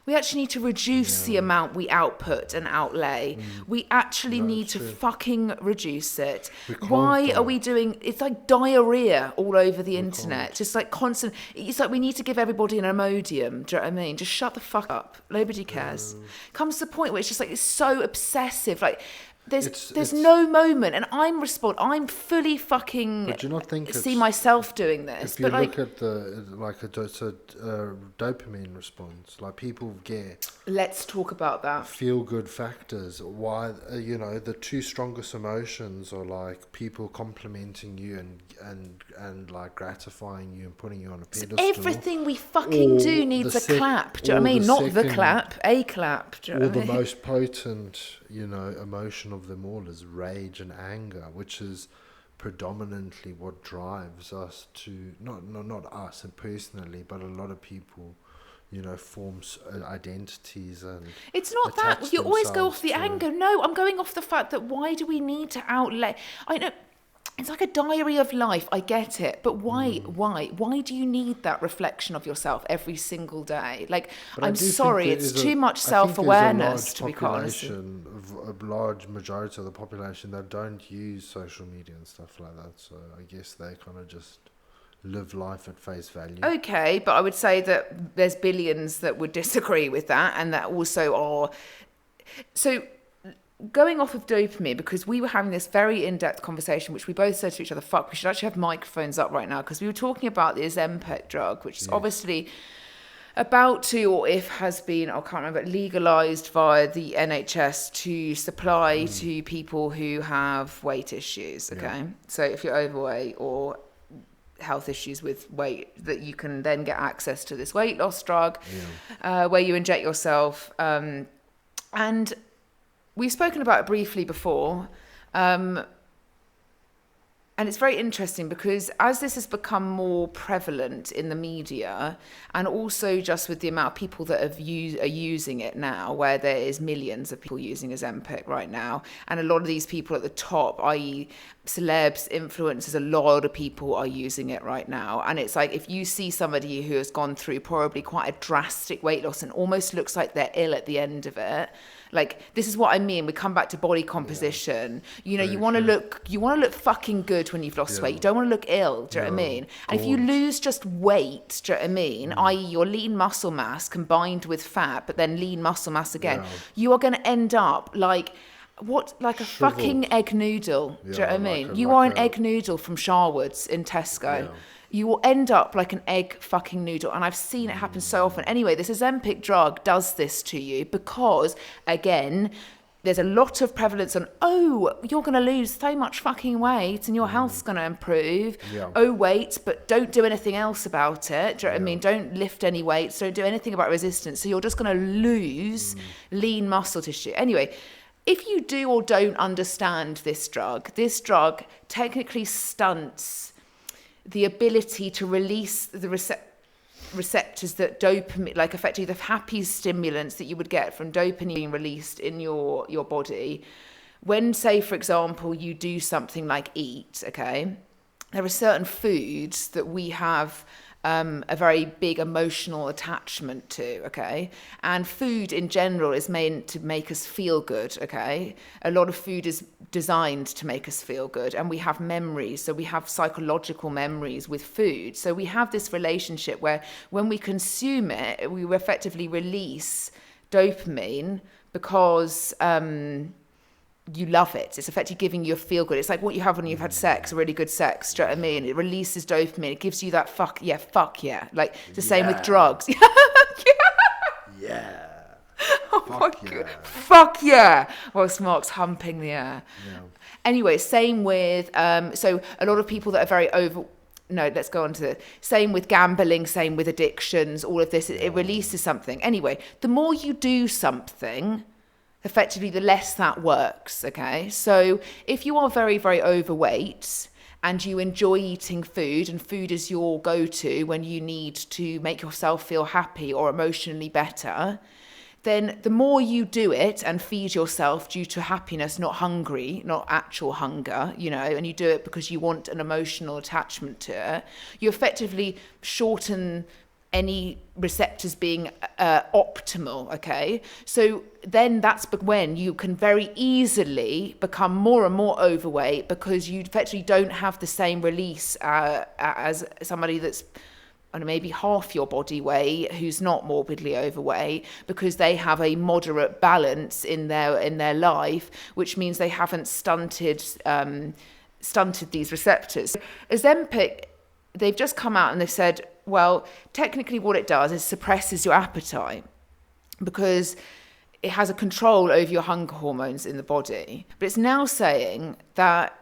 We actually need to reduce the amount we output and outlay. We actually need to fucking reduce it. Why are we doing... It's like diarrhea all over the internet. Just like constant... It's like we need to give everybody an Imodium. Do you know what I mean? Just shut the fuck up. Nobody cares. Comes to the point where it's just like, it's so obsessive. Like... There's no moment, and I'm fully fucking. But do you not think see myself doing this? If you look at it's a dopamine response, like people get. Let's talk about that. Feel good factors. Why the two strongest emotions are like people complimenting you and like gratifying you and putting you on a pedestal. So everything we fucking do needs a clap. Do you know what I mean? Not the clap, a clap. Do you know what I mean? The most potent, emotion of them all is rage and anger, which is predominantly what drives us to not us and personally, but a lot of people, forms identities and. It's not that you always go off the anger. No, I'm going off the fact that why do we need to outlay? I know. It's like a diary of life. I get it. But why? Why do you need that reflection of yourself every single day? Like, I'm sorry, it's too much self-awareness, to be quite honest. A large majority of the population that don't use social media and stuff like that. So I guess they kind of just live life at face value. Okay, but I would say that there's billions that would disagree with that, and that also are... So... Going off of dopamine, because we were having this very in-depth conversation, which we both said to each other, fuck, we should actually have microphones up right now, because we were talking about the Ozempic drug, which is obviously about to, or if has been, I can't remember, legalised via the NHS to supply to people who have weight issues, okay? Yeah. So if you're overweight or health issues with weight, that you can then get access to this weight loss drug, where you inject yourself, and... We've spoken about it briefly before, and it's very interesting because as this has become more prevalent in the media, and also just with the amount of people that are using it now, where there is millions of people using Ozempic right now, and a lot of these people at the top, i.e. celebs, influencers, a lot of people are using it right now. And it's like, if you see somebody who has gone through probably quite a drastic weight loss and almost looks like they're ill at the end of it, like, this is what I mean. We come back to body composition. You want to look fucking good when you've lost weight. You don't want to look ill. Do you know what I mean? And if you lose just weight, do you know what I mean? I.e. your lean muscle mass combined with fat, but then lean muscle mass again, you are going to end up like a fucking egg noodle. Do you know what I mean? You are an egg noodle from Sharwood's in Tesco. Yeah. You will end up like an egg fucking noodle. And I've seen it happen so often. Anyway, this Ozempic drug does this to you because, again, there's a lot of prevalence on, you're going to lose so much fucking weight and your health's going to improve. Yeah. Wait, but don't do anything else about it. Do you know what I mean? Don't lift any weights. Don't do anything about resistance. So you're just going to lose lean muscle tissue. Anyway, if you do or don't understand this drug technically stunts the ability to release the receptors that dopamine, like effectively the happy stimulants that you would get from dopamine being released in your body. When, say, for example, you do something like eat, okay, there are certain foods that we have a very big emotional attachment to, okay? And food in general is meant to make us feel good, okay? A lot of food is designed to make us feel good, and we have memories, so we have psychological memories with food. So we have this relationship where when we consume it, we effectively release dopamine because you love it. It's effectively giving you a feel good. It's like what you have when you've had sex, really good sex. Do you know what I mean? It releases dopamine. It gives you that fuck yeah. Like the same with drugs. Yeah. Oh my God. Fuck yeah. Whilst Mark's humping the air. Yeah. Anyway, same with, so a lot of people that are very let's go on to the same with gambling, same with addictions, all of this, it releases something. Anyway, the more you do something, effectively the less that works, okay? So if you are very, very overweight and you enjoy eating food, and food is your go-to when you need to make yourself feel happy or emotionally better, then the more you do it and feed yourself due to happiness, not hungry, not actual hunger, you know, and you do it because you want an emotional attachment to it, you effectively shorten any receptors being optimal, okay? So then that's when you can very easily become more and more overweight, because you effectively don't have the same release as somebody that's maybe half your body weight who's not morbidly overweight, because they have a moderate balance in their life, which means they haven't stunted these receptors. Ozempic, they've just come out and they've said, well, technically what it does is suppresses your appetite, because it has a control over your hunger hormones in the body. But it's now saying that,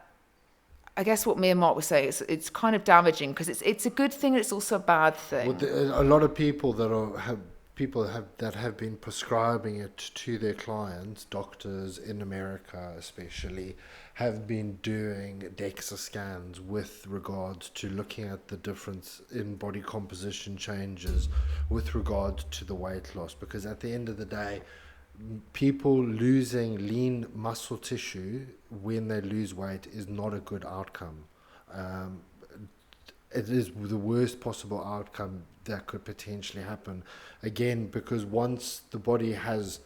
I guess what me and Mark were saying, it's kind of damaging, because it's a good thing and it's also a bad thing. Well, a lot of people that have been prescribing it to their clients, doctors in America especially, have been doing DEXA scans with regards to looking at the difference in body composition changes with regard to the weight loss. Because at the end of the day, people losing lean muscle tissue when they lose weight is not a good outcome. It is the worst possible outcome that could potentially happen. Again, because once the body has,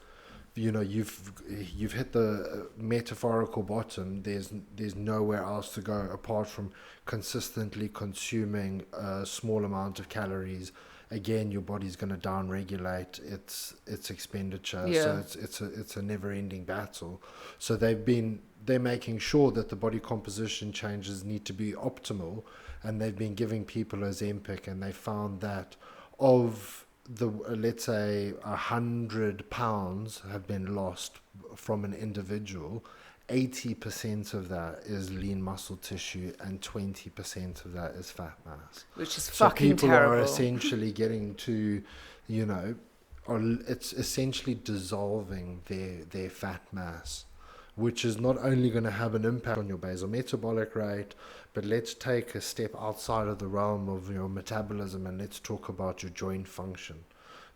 you've hit the metaphorical bottom, there's nowhere else to go apart from consistently consuming a small amount of calories. Again, your body's going to down-regulate its expenditure. Yeah. So it's a never-ending battle. So they're making sure that the body composition changes need to be optimal, and they've been giving people Ozempic, and they found that of the, let's say, 100 pounds have been lost from an individual, 80% of that is lean muscle tissue and 20% of that is fat mass. Which is fucking terrible. So people are essentially getting to, it's essentially dissolving their fat mass, which is not only going to have an impact on your basal metabolic rate, but let's take a step outside of the realm of your metabolism and let's talk about your joint function.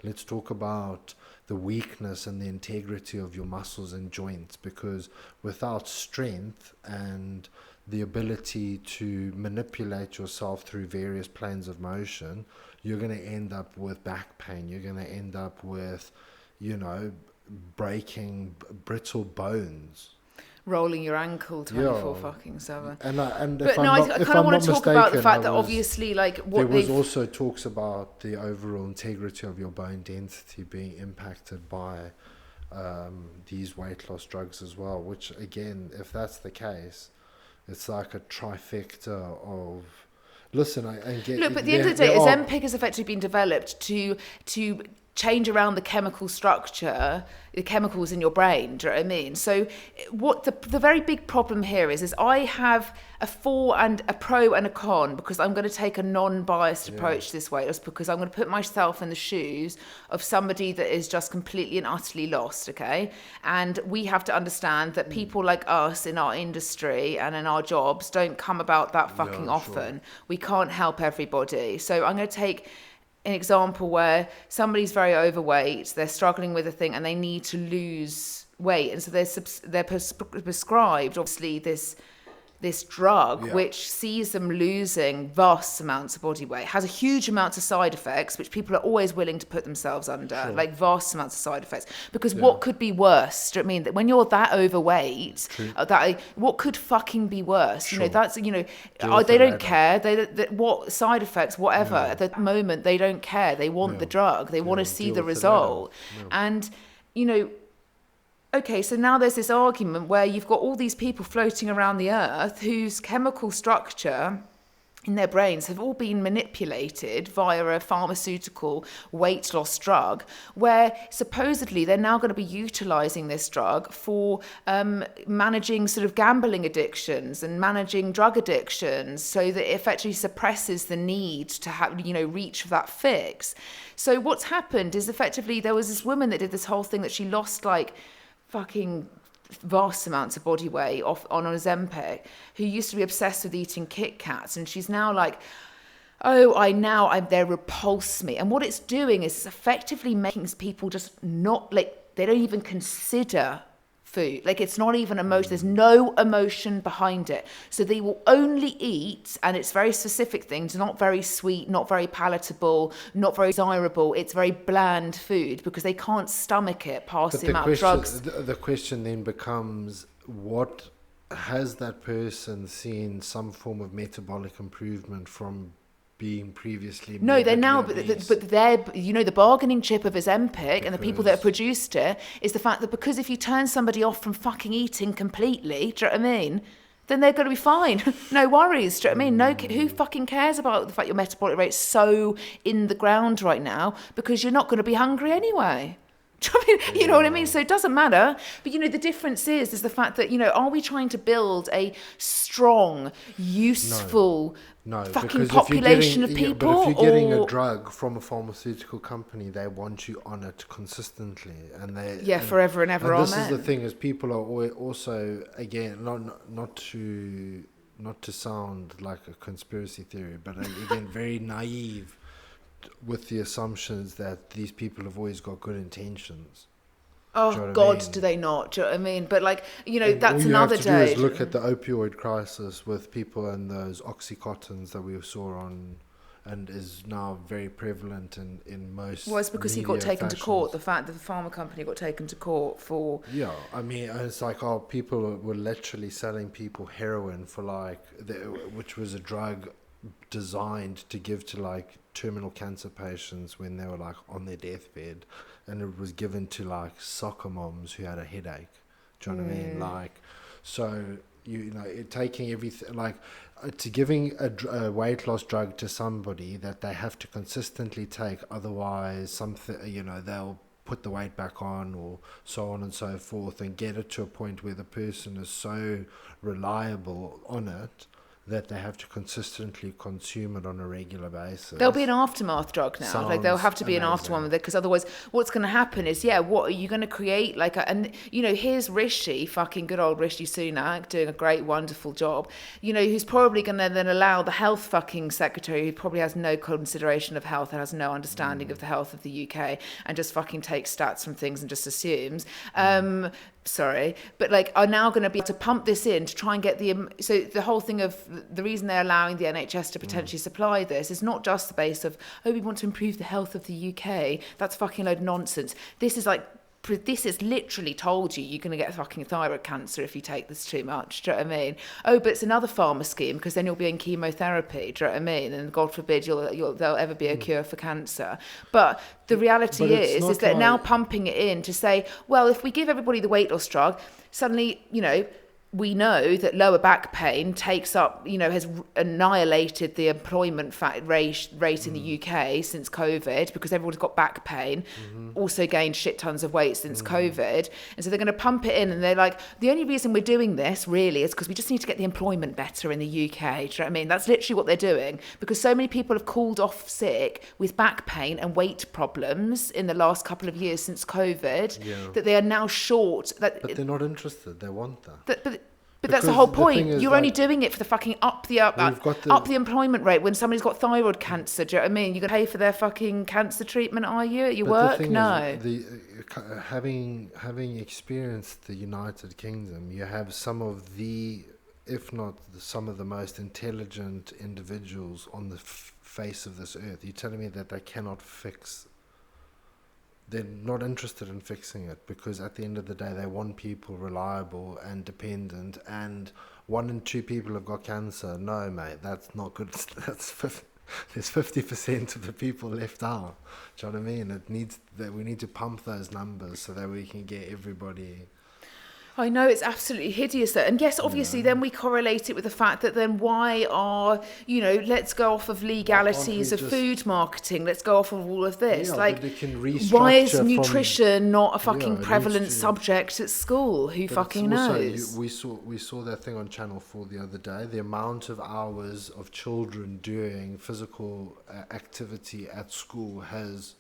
Let's talk about the weakness and the integrity of your muscles and joints, because without strength and the ability to manipulate yourself through various planes of motion, you're going to end up with back pain. You're going to end up with, breaking brittle bones. Rolling your ankle 24/7. But I kind of want to talk about the fact that obviously, there was also talks about the overall integrity of your bone density being impacted by these weight loss drugs as well. Which again, if that's the case, it's like a trifecta of. Listen, I get. Look, but at the end of the day, Ozempic has effectively been developed to change around the chemical structure, the chemicals in your brain. Do you know what I mean? So what the very big problem here is I have a pro and a con, because I'm going to take a non-biased approach to this weight loss, because I'm going to put myself in the shoes of somebody that is just completely and utterly lost, okay? And we have to understand that people like us in our industry and in our jobs don't come about that fucking often. Sure. We can't help everybody. So I'm going to take an example where somebody's very overweight, they're struggling with a thing and they need to lose weight, and so they're prescribed obviously this drug which sees them losing vast amounts of body weight, has a huge amounts of side effects which people are always willing to put themselves under, like vast amounts of side effects, because what could be worse? Do you know what I mean? That when you're that overweight, what could fucking be worse? Sure. That's they don't care. They what side effects, whatever. At the moment, they don't care. They want the drug. They want to see the result, and okay, so now there's this argument where you've got all these people floating around the earth whose chemical structure in their brains have all been manipulated via a pharmaceutical weight loss drug, where supposedly they're now going to be utilizing this drug for managing sort of gambling addictions and managing drug addictions, so that it effectively suppresses the need to have, reach for that fix. So what's happened is effectively there was this woman that did this whole thing that she lost fucking vast amounts of body weight off on Ozempic, who used to be obsessed with eating Kit Kats, and she's now like, oh, they repulse me. And what it's doing is it's effectively making people just not, like, they don't even consider food. Like, it's not even emotion. There's no emotion behind it. So they will only eat, and it's very specific things, not very sweet, not very palatable, not very desirable. It's very bland food because they can't stomach it past the amount of drugs. The question then becomes, what has that person seen some form of metabolic improvement from being previously? No, they're now, but they're, the bargaining chip of Ozempic and the people that have produced it is the fact that because if you turn somebody off from fucking eating completely, do you know what I mean? Then they're going to be fine. No worries. Do you know what I mean? No, who fucking cares about the fact your metabolic rate's so in the ground right now, because you're not going to be hungry anyway. Do you know what I mean? So it doesn't matter. But, the difference is the fact that, are we trying to build a strong, useful fucking population of people? But if you're getting a drug from a pharmaceutical company, they want you on it consistently. Forever and ever. And this is the thing, is people are also, again, not to sound like a conspiracy theory, but again, very naive with the assumptions that these people have always got good intentions. Oh, God, do they not? Do you know what I mean? But, like, that's another day. All you have to do is look at the opioid crisis with people and those Oxycontins that we saw on, and is now very prevalent in most. Well, it's because he got taken to court. The fact that the pharma company got taken to court for. Yeah, I mean, it's like, people were literally selling people heroin for, like, which was a drug designed to give to, like, terminal cancer patients when they were, like, on their deathbed, and it was given to, like, soccer moms who had a headache. Do you know what I mean? Like, so taking everything, like, to giving a weight loss drug to somebody that they have to consistently take, otherwise something, they'll put the weight back on, or so on and so forth, and get it to a point where the person is so reliable on it that they have to consistently consume it on a regular basis. There'll be an aftermath drug now. There'll have to be an aftermath with it, because otherwise what's going to happen is, what are you going to create? Like, here's Rishi, fucking good old Rishi Sunak, doing a great, wonderful job, who's probably going to then allow the health fucking secretary, who probably has no consideration of health and has no understanding of the health of the UK, and just fucking takes stats from things and just assumes. Sorry, but, like, are now going to be able to pump this in to try and get so the whole thing of the reason they're allowing the NHS to potentially supply this is not just the base of, we want to improve the health of the UK. That's fucking load of nonsense. This is literally told you're going to get fucking thyroid cancer if you take this too much. Do you know what I mean? Oh, but it's another pharma scheme, because then you'll be in chemotherapy. Do you know what I mean? And God forbid there'll ever be a cure for cancer. But the reality is that now pumping it in to say, well, if we give everybody the weight loss drug, suddenly, we know that lower back pain takes up, has annihilated the employment rate in the UK since COVID, because everyone's got back pain, also gained shit tons of weight since COVID. And so they're going to pump it in, and they're like, the only reason we're doing this really is because we just need to get the employment better in the UK. Do you know what I mean? That's literally what they're doing, because so many people have called off sick with back pain and weight problems in the last couple of years since COVID, that they are now short. But they're not interested. They want that. But that's the whole point. You're only doing it for the fucking up the employment rate when somebody's got thyroid cancer. Do you know what I mean? You're going to pay for their fucking cancer treatment, are you, at your work? No. Having experienced the United Kingdom, you have some of the, if not some of the most intelligent individuals on the face of this earth. You're telling me that they cannot fix. They're not interested in fixing it, because at the end of the day, they want people reliable and dependent, and 1 in 2 people have got cancer. No, mate, that's not good. There's 50% of the people left out. Do you know what I mean? We need to pump those numbers so that we can get everybody. I know, it's absolutely hideous though. And yes, obviously then we correlate it with the fact that then why are, let's go off of legalities of food marketing. Let's go off of all of this. Yeah, like, why is nutrition not a fucking prevalent subject at school? Who fucking knows? We saw that thing on Channel 4 the other day. The amount of hours of children doing physical activity at school has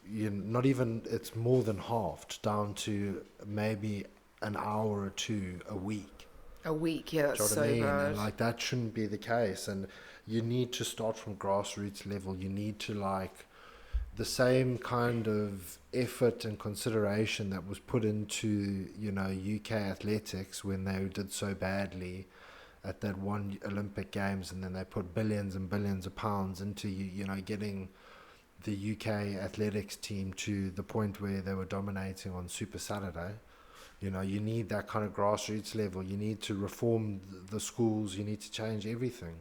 not even, it's more than halved down to maybe an hour or two a week. A week, yeah, that's Do you know so what I mean? bad. And like that shouldn't be the case. And you need to start from grassroots level. You need to like the same kind of effort and consideration that was put into, UK athletics when they did so badly at that one Olympic Games, and then they put billions and billions of pounds into, getting the UK athletics team to the point where they were dominating on Super Saturday. You need that kind of grassroots level. You need to reform the schools. You need to change everything.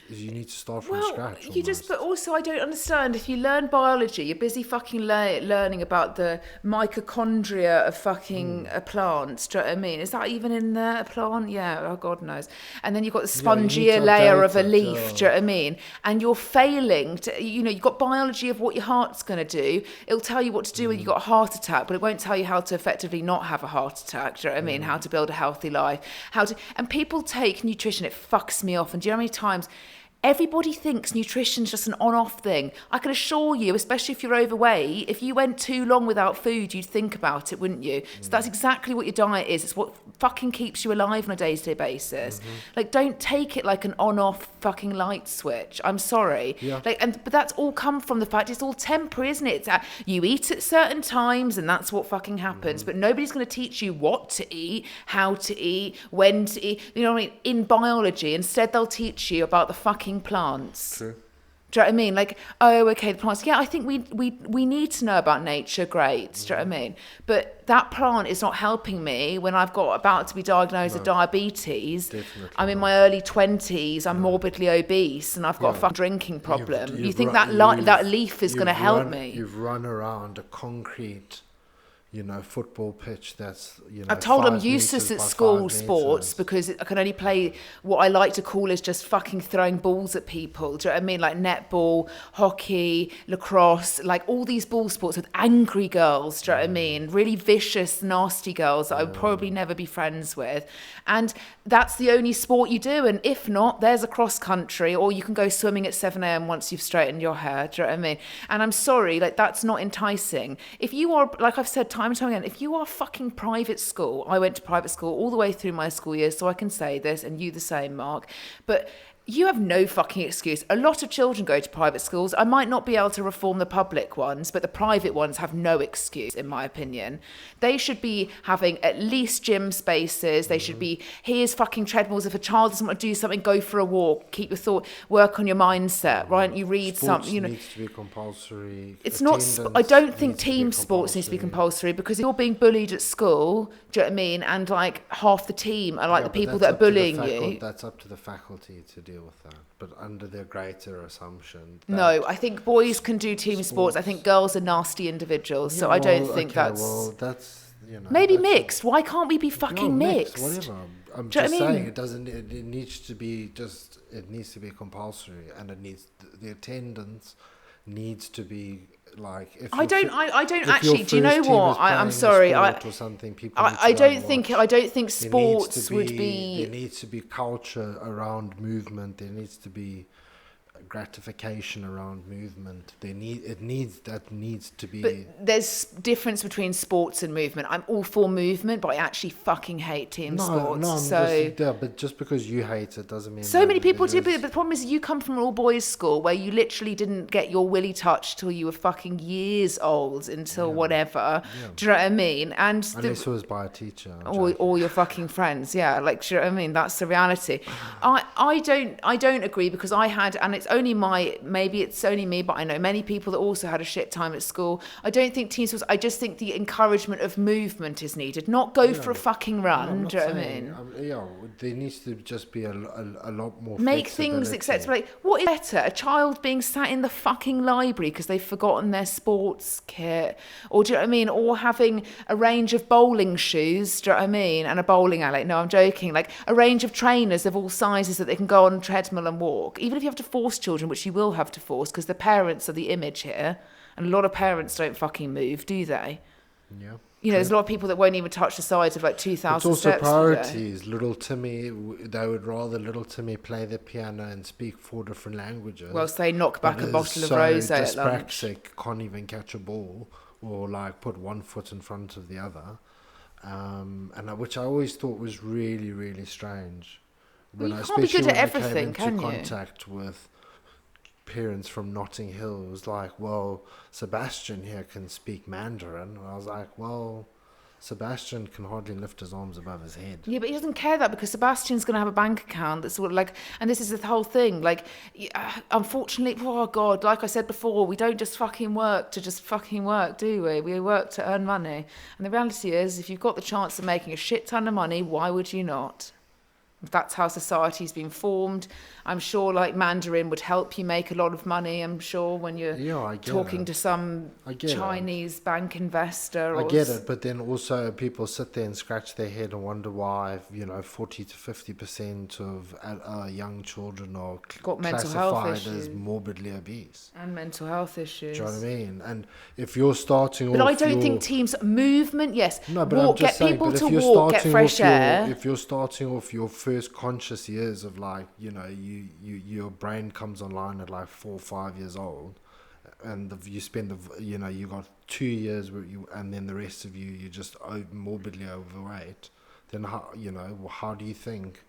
You need to start from scratch. But also I don't understand. If you learn biology, you're busy fucking learning about the mitochondria of fucking a plant. Do you know what I mean? Is that even in there, a plant? Yeah, oh God knows. And then you've got the spongier layer of a leaf. Do you know what I mean? And you're failing to, you've got biology of what your heart's going to do. It'll tell you what to do when you've got a heart attack, but it won't tell you how to effectively not have a heart attack. Do you know what I mean? How to build a healthy life. And people take nutrition, it fucks me off. And do you know how many times everybody thinks nutrition's just an on-off thing? I can assure you, especially if you're overweight, if you went too long without food, you'd think about it, wouldn't you? So that's exactly what your diet is. It's what fucking keeps you alive on a day-to-day basis. Like, don't take it like an on-off fucking light switch. I'm sorry. Yeah. But that's all come from the fact it's all temporary, isn't it? You eat at certain times and that's what fucking happens. But nobody's going to teach you what to eat, how to eat, when to eat. You know what I mean? In biology, instead they'll teach you about the fucking plants. True. Do you know what I mean? Like, oh, okay, the plants. Yeah, I think we need to know about nature. Great. Do you know what I mean? But that plant is not helping me when I've got about to be diagnosed with diabetes. Definitely I'm in my early 20s. I'm morbidly obese, and I've got a fucking drinking problem. You think that leaf is going to help me? You've run around a concrete, football pitch that's, I've told I'm 5 useless meters at by school 5 sports meters. because I can only play what I like to call is just fucking throwing balls at people. Do you know what I mean? Like netball, hockey, lacrosse, like all these ball sports with angry girls. Do you know what I mean? Really vicious, nasty girls that I would probably never be friends with. And that's the only sport you do. And if not, there's a cross country, or you can go swimming at 7 a.m. once you've straightened your hair. Do you know what I mean? And I'm sorry, like that's not enticing. If you are, like I've said time and time again, if you are fucking private school, I went to private school all the way through my school years, so I can say this, and you the same, Mark. But you have no fucking excuse. A lot of children go to private schools. I might not be able to reform the public ones, but the private ones have no excuse, in my opinion. They should be having at least gym spaces. They should be, here's fucking treadmills. If a child doesn't want to do something, go for a walk. Keep your thought, work on your mindset, right? You read something, Sports needs to be compulsory. It's not, I don't think team sports needs to be compulsory, because if you're being bullied at school, do you know what I mean? And like half the team are like the people that are bullying you. That's up to the faculty to deal with that, but under their greater assumption. No, I think boys can do team sports. I think girls are nasty individuals, so I don't think that's... Well, that's, maybe mixed. Why can't we be fucking mixed? Whatever. I'm Do you just know what I saying mean? it doesn't. It needs to be just. It needs to be compulsory, and it needs the attendance needs to be like. If I don't if actually. your Do you know first team what? is I'm playing sorry. sport or something, people need to I go don't and think. watch. I don't think There sports needs to would be. There needs to be culture around movement. There needs to be gratification around movement. That needs to be. But there's difference between sports and movement. I'm all for movement, but I actually fucking hate team sports. But just because you hate it doesn't mean so many people do. But the problem is, you come from an all boys school where you literally didn't get your willy touched till you were fucking years old, until whatever. Yeah. Do you know what I mean? And unless it was by a teacher or your fucking friends, yeah. Like, do you know what I mean? That's the reality. I don't agree, because I had, and it's only maybe it's only me, but I know many people that also had a shit time at school. I don't think team sports. I just think the encouragement of movement is needed. Not go for a fucking run. Do you know what I mean? There needs to just be a lot more. Make things acceptable. Like, what is better, a child being sat in the fucking library because they've forgotten their sports kit, or do you know what I mean? Or having a range of bowling shoes, do you know what I mean? And a bowling alley. No, I'm joking. Like a range of trainers of all sizes that they can go on a treadmill and walk. Even if you have to force children, which you will have to force, because the parents are the image here, and a lot of parents don't fucking move, do they? Yeah. You know, there's a lot of people that won't even touch the sides of like 2,000 It's also steps. priorities. Little Timmy, they would rather little Timmy play the piano and speak 4 different languages. Whilst they knock back a but bottle is of rosé at so lunch. dyspraxic, can't even catch a ball or like put one foot in front of the other. Which I always thought was really, really strange. Well, you can't be good at everything, can you? Contact with parents from Notting Hill, it was like, well, Sebastian here can speak Mandarin. And I was like, well, Sebastian can hardly lift his arms above his head. Yeah, but he doesn't care that because Sebastian's going to have a bank account that's sort of like, and this is the whole thing. Like, unfortunately, oh God, like I said before, we don't just fucking work to just fucking work, do we? We work to earn money. And the reality is, if you've got the chance of making a shit ton of money, why would you not? That's how society's been formed. I'm sure like Mandarin would help you make a lot of money. I'm sure when you're talking to some Chinese bank investor. I get it, but then also people sit there and scratch their head and wonder why 40 to 50% of young children are got mental health classified issues. as morbidly obese And mental health issues. Do you know what I mean? And if you're starting but I don't think teams movement, yes. No, but I'm just saying, people but to if you're walk, get starting fresh off air. if you're starting off your first conscious years of like, your brain comes online at like 4 or 5 years old, and you spend you got 2 years where and then the rest of you're just morbidly overweight. Then how do you think?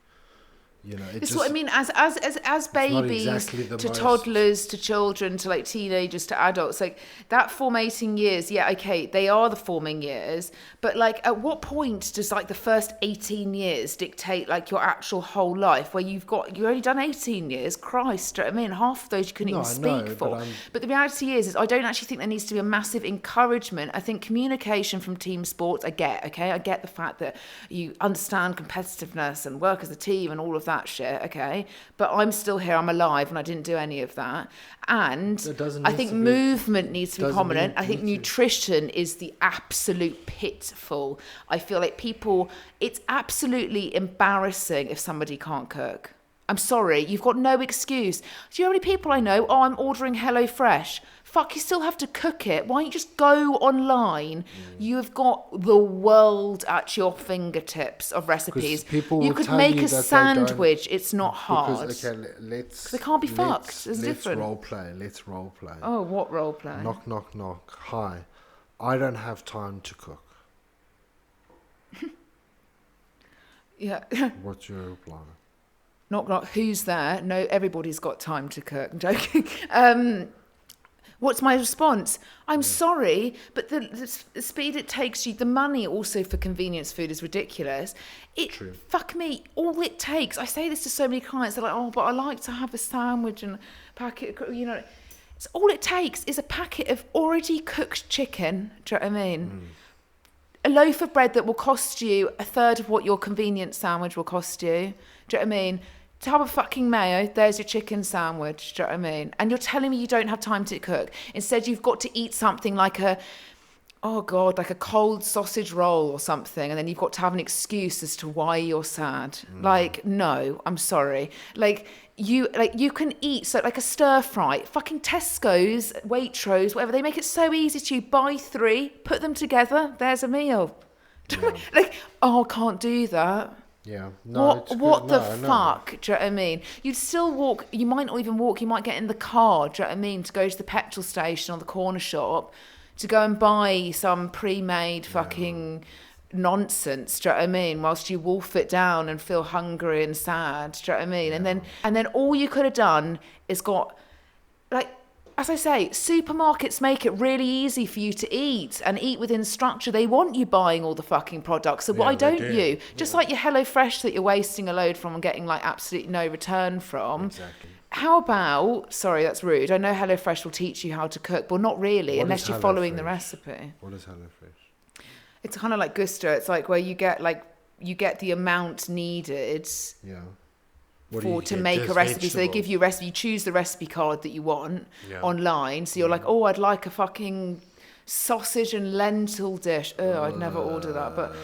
It's what I mean, as babies exactly to toddlers to children to like teenagers to adults, like that formating years, yeah, okay, they are the forming years, but like at what point does like the first 18 years dictate like your actual whole life, where you've only done 18 years, Christ, do you know what I mean? Half of those you couldn't even speak for. But the reality is I don't actually think there needs to be a massive encouragement. I think communication from team sports, I get the fact that you understand competitiveness and work as a team and all of that shit, okay, but I'm still here, I'm alive, and I didn't do any of that. And I think movement needs to be prominent. I think nutrition is the absolute pitfall. I feel like it's absolutely embarrassing if somebody can't cook. I'm sorry, you've got no excuse. Do you know how many people I know? Oh, I'm ordering HelloFresh. Fuck, you still have to cook it. Why don't you just go online? You've got the world at your fingertips of recipes. You could make a sandwich. It's not hard. Let's. They can't be fucked. It's different. Let's role play. Oh, what role play? Knock, knock, knock. Hi, I don't have time to cook. Yeah. What's your reply? Knock, knock. Who's there? No, everybody's got time to cook. I'm joking. What's my response? I'm sorry, but the speed it takes you, the money also for convenience food is ridiculous. True. Fuck me, all it takes, I say this to so many clients, they're like, oh, but I like to have a sandwich and a packet, it's all it takes is a packet of already cooked chicken, do you know what I mean? A loaf of bread that will cost you a third of what your convenience sandwich will cost you, do you know what I mean? Tub of fucking mayo, there's your chicken sandwich, do you know what I mean? And you're telling me you don't have time to cook. Instead, you've got to eat something like a cold sausage roll or something, and then you've got to have an excuse as to why you're sad. Like, no, I'm sorry. Like, you can eat, so like a stir fry, fucking Tesco's, Waitrose, whatever, they make it so easy to you. Buy 3, put them together, there's a meal. Yeah. Like, oh, I can't do that. Yeah. No, what the fuck? Do you know what I mean? You'd still walk. You might not even walk. You might get in the car. Do you know what I mean? To go to the petrol station or the corner shop to go and buy some pre-made fucking nonsense. Do you know what I mean? Whilst you wolf it down and feel hungry and sad. Do you know what I mean? Yeah. And then all you could have done is got like. As I say, supermarkets make it really easy for you to eat and eat within structure. They want you buying all the fucking products. So why don't you? Just like your HelloFresh that you're wasting a load from and getting like absolutely no return from. Exactly. How about, sorry, that's rude. I know HelloFresh will teach you how to cook. Well, not really, unless you're following the recipe. What is HelloFresh? It's kind of like Gusto. It's like where you get the amount needed. Yeah. To make a recipe. So they give you a recipe, you choose the recipe card that you want online. So you're like, oh, I'd like a fucking sausage and lentil dish. Oh, I'd never order that. But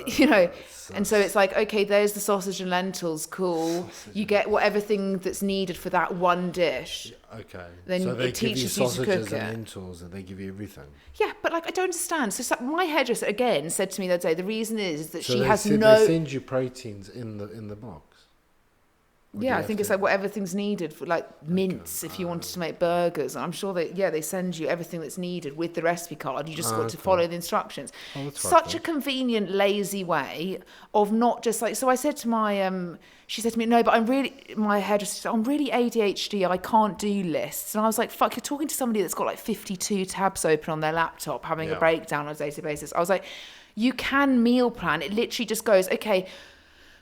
you know. And so it's like, okay, there's the sausage and lentils, cool. You get everything that's needed for that one dish. Okay. Then so they it give you teaches you to sausages cook and it. lentils, and they give you everything. Yeah, but like I don't understand. So my hairdresser again said to me the other day, the reason is that So she they has said no. They send you proteins in the box. Or do Yeah, you I have think it's to- like whatever's needed for like mince if you wanted to make burgers. I'm sure they send you everything that's needed with the recipe card. You just got to follow the instructions. Oh, that's Such right, a convenient, lazy way of not just like. So I said to my she said to me, no, but my hairdresser said, I'm really ADHD. I can't do lists. And I was like, fuck, you're talking to somebody that's got like 52 tabs open on their laptop, having a breakdown on a day-to-day basis. I was like, you can meal plan. It literally just goes, okay,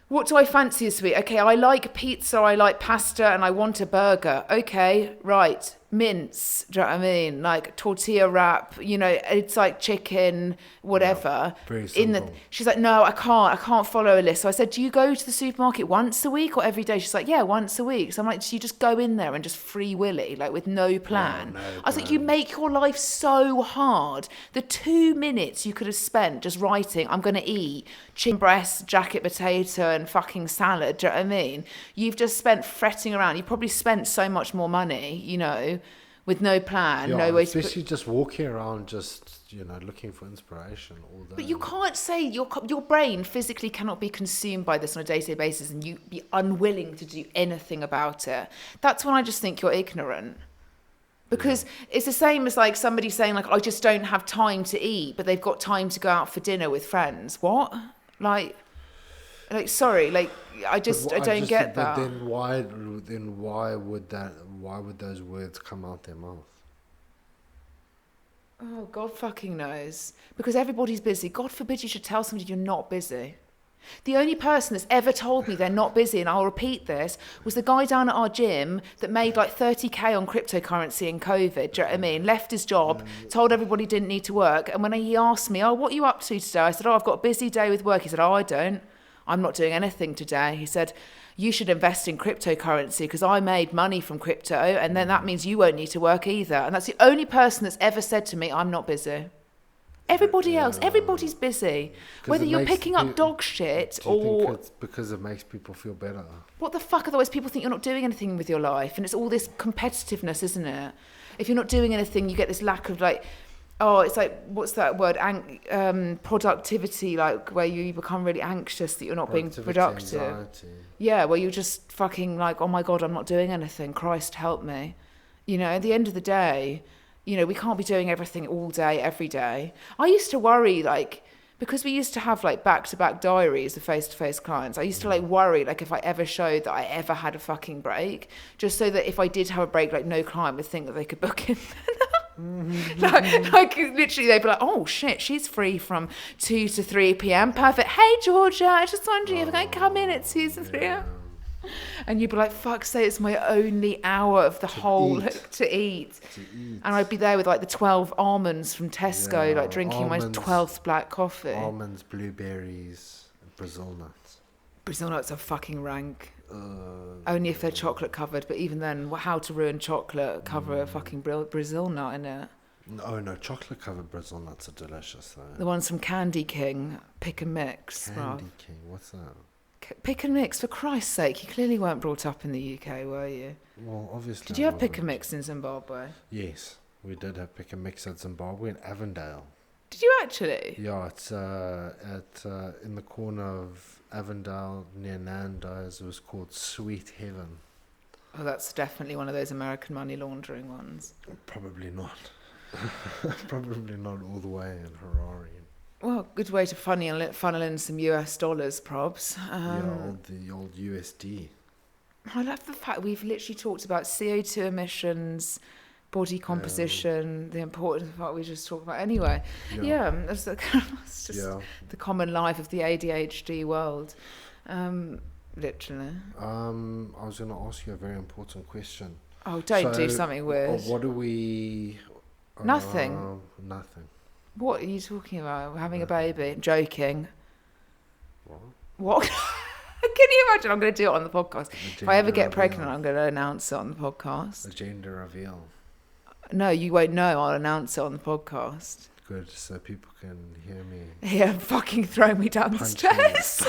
what do I fancy this week? Okay, I like pizza, I like pasta, and I want a burger. Okay, right. Mince, do you know what I mean? Like tortilla wrap, it's like chicken, whatever. Yeah, very simple. She's like, no, I can't follow a list. So I said, do you go to the supermarket once a week or every day? She's like, yeah, once a week. So I'm like, so you just go in there and just free willy, like with no plan? No I was like, you make your life so hard. The 2 minutes you could have spent just writing, I'm going to eat chicken breast, jacket potato and fucking salad, do you know what I mean? You've just spent fretting around. You probably spent so much more money, with no plan, no way especially just walking around, just looking for inspiration all day. But you can't say your brain physically cannot be consumed by this on a day-to-day basis, and you be unwilling to do anything about it. That's when I just think you're ignorant. Because it's the same as like somebody saying like, I just don't have time to eat, but they've got time to go out for dinner with friends. What? Like sorry, like I don't get that. But then why would those words come out their mouth? Oh, God fucking knows. Because everybody's busy. God forbid you should tell somebody you're not busy. The only person that's ever told me they're not busy, and I'll repeat this, was the guy down at our gym that made like 30k on cryptocurrency in COVID, do you know what I mean? Left his job, told everybody didn't need to work. And when he asked me, oh, what are you up to today? I said, oh, I've got a busy day with work. He said, oh, I don't. I'm not doing anything today. He said, you should invest in cryptocurrency because I made money from crypto, and then that means you won't need to work either. And that's the only person that's ever said to me, I'm not busy. Everybody else, everybody's busy. Whether you're picking up dog shit Do you or... think it's because it makes people feel better? What the fuck? Otherwise people think you're not doing anything with your life. And it's all this competitiveness, isn't it? If you're not doing anything, you get this lack of like... Oh, it's like, what's that word? Productivity, like where you become really anxious that you're not being productive. Anxiety. Yeah, where you're just fucking like, oh my God, I'm not doing anything. Christ, help me. At the end of the day, we can't be doing everything all day, every day. I used to worry, like, because we used to have like back-to-back diaries of face-to-face clients, I used to like worry, like if I ever showed that I ever had a fucking break, just so that if I did have a break, like no client would think that they could book in. like literally they'd be like, oh shit, she's free from 2 to 3 p.m. Perfect. Hey Georgia, I was just wondering if I can come in at 2 to 3 p.m. And you'd be like, fuck's sake, it's my only hour of the whole to eat. And I'd be there with like the 12 almonds from Tesco, like drinking my 12th black coffee. Almonds, blueberries, Brazil nuts. Brazil nuts are fucking rank. Only if they're chocolate covered, but even then, how to ruin chocolate, cover a fucking Brazil nut in it. Oh no, chocolate covered Brazil nuts are delicious though. The ones from Candy King, pick and mix. Candy King, what's that? Pick and mix, for Christ's sake, you clearly weren't brought up in the UK, were you? Well, obviously. Did you have pick and mix in Zimbabwe? Yes, we did have pick and mix at Zimbabwe in Avondale. Did you actually? Yeah, it's in the corner of Avondale near Nando's. It was called Sweet Heaven. Oh, that's definitely one of those American money laundering ones. Probably not. Probably not all the way in Harare. Well, good way to funnel in some US dollars, probs. The old USD. I love the fact we've literally talked about CO2 emissions, body composition, the importance of what we just talked about. Anyway, it's just the common life of the ADHD world, literally. I was going to ask you a very important question. Oh, don't do something weird. What do we... Nothing. Nothing. What are you talking about? We're having a baby. I'm joking. What? Can you imagine? I'm going to do it on the podcast. If I ever get pregnant, I'm going to announce it on the podcast. The gender reveal. No, you won't know. I'll announce it on the podcast. good so people can hear me. Yeah, fucking throw me down the punching stairs.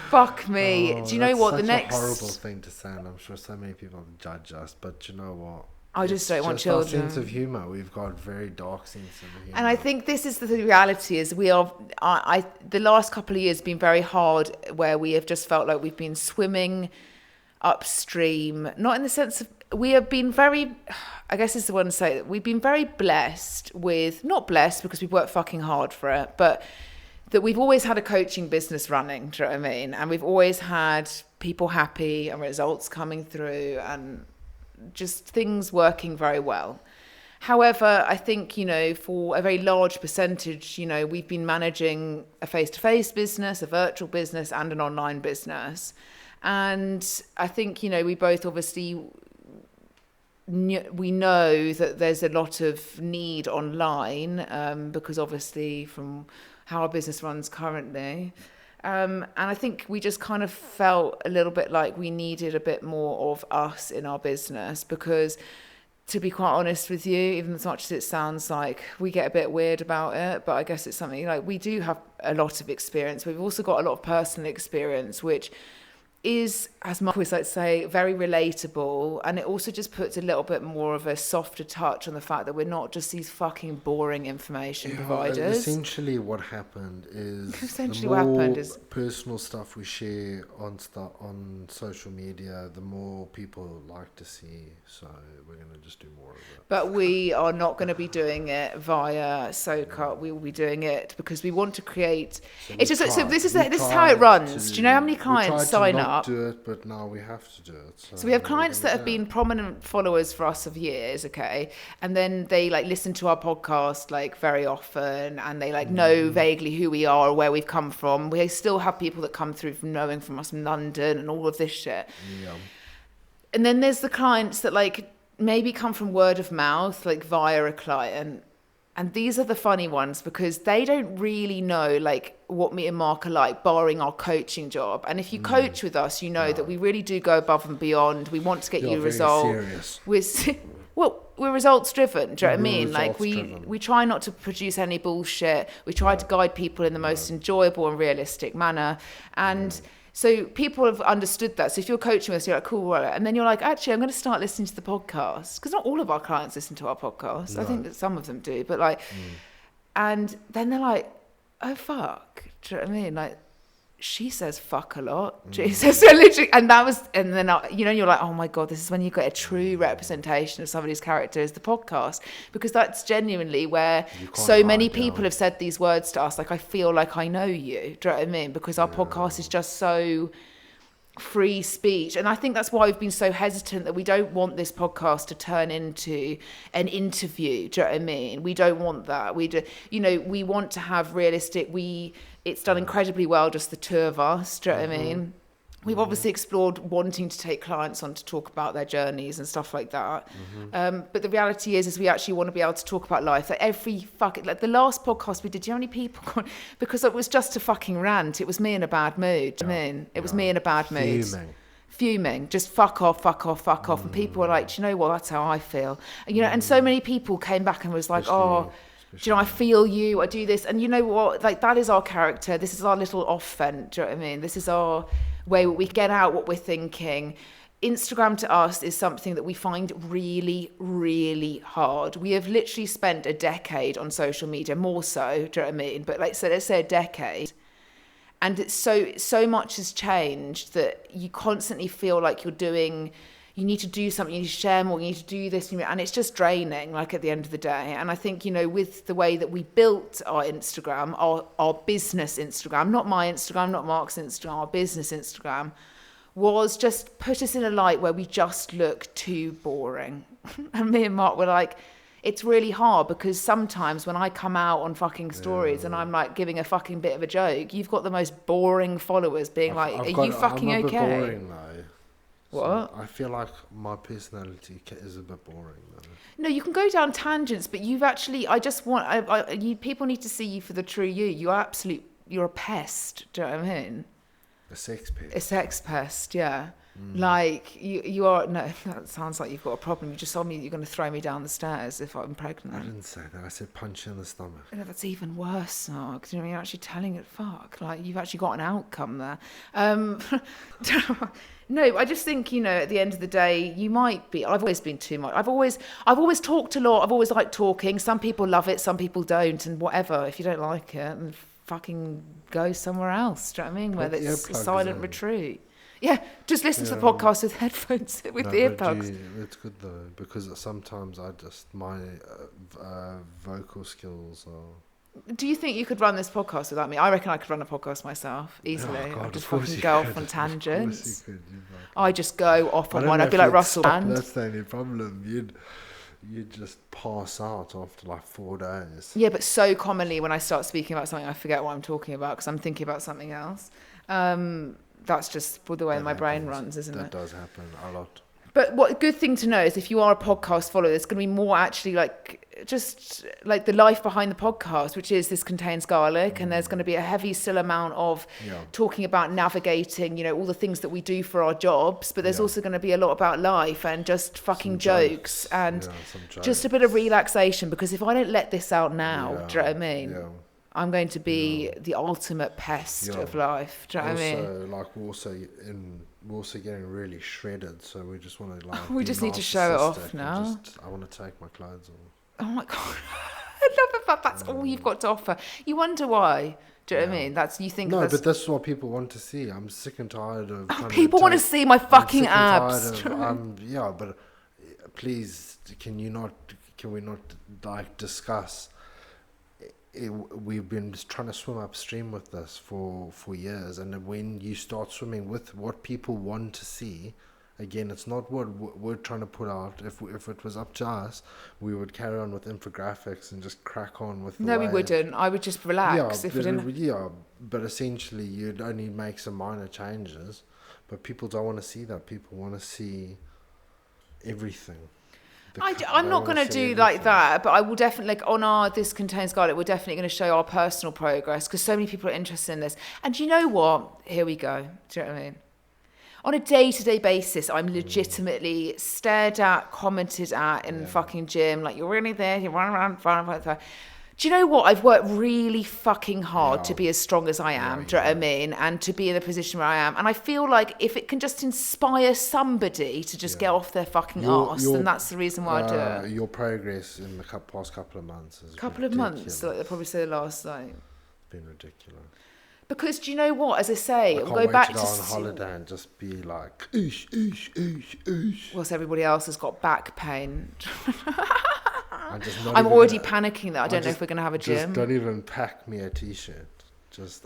Fuck me. Oh, Do you know what? That's The such next. a horrible thing to say, and I'm sure so many people judge us. But you know what? I just don't want Our children. sense of humor. We've got very dark sense of humor. And I think this is the reality: is we are. The last couple of years have been very hard, where we have just felt like we've been swimming upstream. Not in the sense of we have been very. I guess is the one to say that we've been very blessed with, not blessed because we've worked fucking hard for it, but that we've always had a coaching business running, do you know what I mean? And we've always had people happy and results coming through and just things working very well. However, I think, for a very large percentage, we've been managing a face-to-face business, a virtual business and an online business. And I think, we both obviously we know that there's a lot of need online because obviously from how our business runs currently. And I think we just kind of felt a little bit like we needed a bit more of us in our business because, to be quite honest with you, even as much as it sounds like we get a bit weird about it, but I guess it's something like we do have a lot of experience. We've also got a lot of personal experience, which is, as Mark always like to say, very relatable, and it also just puts a little bit more of a softer touch on the fact that we're not just these fucking boring information providers. Essentially what happened is personal stuff we share on social media, the more people like to see, so we're going to just do more of it. But we are not going to be doing it via SoCut. We will be doing it because we want to create. This is how it runs. Do you know how many clients sign up? Do it, but now we have to do it. So we have clients that have been prominent followers for us of years, okay, and then they listen to our podcast very often, and they know vaguely who we are or where we've come from. We still have people that come through from knowing from us from London and all of this shit. Yeah. And then there's the clients that maybe come from word of mouth, via a client. And these are the funny ones because they don't really know what me and Mark are like, barring our coaching job. And if you coach with us, you know that we really do go above and beyond. We want to get you results. We're results driven. Do you know what I mean? We try not to produce any bullshit. We try to guide people in the most enjoyable and realistic manner. And so people have understood that. So if you're coaching with us, you're like, cool, right. And then you're like, actually, I'm going to start listening to the podcast. Because not all of our clients listen to our podcast. No. I think that some of them do. But and then they're like, oh, fuck. Do you know what I mean? She says fuck a lot. She says so literally. And then you're like, oh my God, this is when you get a true representation of somebody's character as the podcast. Because that's genuinely where so many people have said these words to us. I feel like I know you. Do you know what I mean? Because our podcast is just so free speech. And I think that's why we've been so hesitant that we don't want this podcast to turn into an interview. Do you know what I mean? We don't want that. We want to have realistic, it's done incredibly well, just the two of us. Do you know what I mean? We've obviously explored wanting to take clients on to talk about their journeys and stuff like that. But the reality is we actually want to be able to talk about life. The last podcast we did, do you know how many people? Because it was just a fucking rant. It was me in a bad mood. It was me in a bad mood. Fuming, just fuck off. And people were like, do you know what? That's how I feel. And so many people came back and was like, do you know, I feel you, I do this. And you know what? That is our character. This is our little off vent. Do you know what I mean? This is our way we get out what we're thinking. Instagram to us is something that we find really, really hard. We have literally spent a decade on social media, more so, do you know what I mean? But let's say a decade. And it's so much has changed that you constantly feel like you need to do something, you need to share more, you need to do this, and it's just draining, at the end of the day. And I think, with the way that we built our Instagram, our business Instagram, not my Instagram, not Mark's Instagram, our business Instagram, was just put us in a light where we just look too boring. And me and Mark were like, it's really hard because sometimes when I come out on fucking stories and I'm giving a fucking bit of a joke, you've got the most boring followers being are you fucking I'm a okay? bit boring though. What? So I feel like my personality is a bit boring though. No, you can go down tangents, but you've actually, people need to see you for the true you. You're a pest. Do you know what I mean? A sex pest. A sex pest, yeah. Like, you are... No, that sounds like you've got a problem. You just told me you're going to throw me down the stairs if I'm pregnant. I didn't say that. I said punch you in the stomach. No, that's even worse, Mark. Do you know what I mean? You're actually telling it, fuck. Like, you've actually got an outcome there. No, I just think, at the end of the day, you might be... I've always been too much. I've always talked a lot. I've always liked talking. Some people love it, some people don't, and whatever. If you don't like it, then fucking go somewhere else. Do you know what I mean? Where it's a silent retreat. Yeah, just listen to the podcast with headphones, with earplugs. It's good though, because sometimes my vocal skills are... Do you think you could run this podcast without me? I reckon I could run a podcast myself easily. I'd just fucking go off on tangents. I just go off on one. I'd be like Russell Brand. That's the only problem. You'd just pass out after like 4 days. Yeah, but so commonly when I start speaking about something, I forget what I'm talking about because I'm thinking about something else. That's just the way my brain runs, isn't it? That does happen a lot. But what a good thing to know is if you are a podcast follower, there's going to be more actually just like the life behind the podcast, which is this contains garlic, and there's going to be a heavy still amount of talking about navigating, all the things that we do for our jobs, but there's also going to be a lot about life and just fucking jokes and just a bit of relaxation, because if I don't let this out now, do you know what I mean? Yeah. I'm going to be the ultimate pest of life. Do you know what I mean? Like we're also getting really shredded, so we just want to we just need to show it off now. I want to take my clothes off. Oh my god, I love the fact that's all you've got to offer. You wonder why? Do you know what I mean? You think no, but that's what people want to see. I'm sick and tired of. People want to see my fucking abs. But please, can we not discuss? We've been trying to swim upstream with this for years, and when you start swimming with what people want to see, again, it's not what we're trying to put out. If it was up to us, we would carry on with infographics and just crack on with. We wouldn't. I would just relax. But essentially, you'd only make some minor changes. But people don't want to see that. People want to see everything. I'm not going to do like that, but I will definitely, on This Contains Garlic, we're definitely going to show our personal progress, because so many people are interested in this. And you know what? Here we go. Do you know what I mean? On a day-to-day basis, I'm legitimately stared at, commented at in the fucking gym, like, you're really there, you're running around. Do you know what? I've worked really fucking hard to be as strong as I am, do you know what I mean? And to be in the position where I am. And I feel like if it can just inspire somebody to just get off their fucking arse, then that's the reason why I do it. Your progress in the past couple of months is months, like, I'd probably say the last, It's been ridiculous. Because do you know what? As I say, I we'll can't go back to go on holiday and just be like, oosh, oosh, oosh, oosh. Whilst everybody else has got back pain. I'm already panicking that I don't know if we're going to have a gym. Just don't even pack me a t-shirt.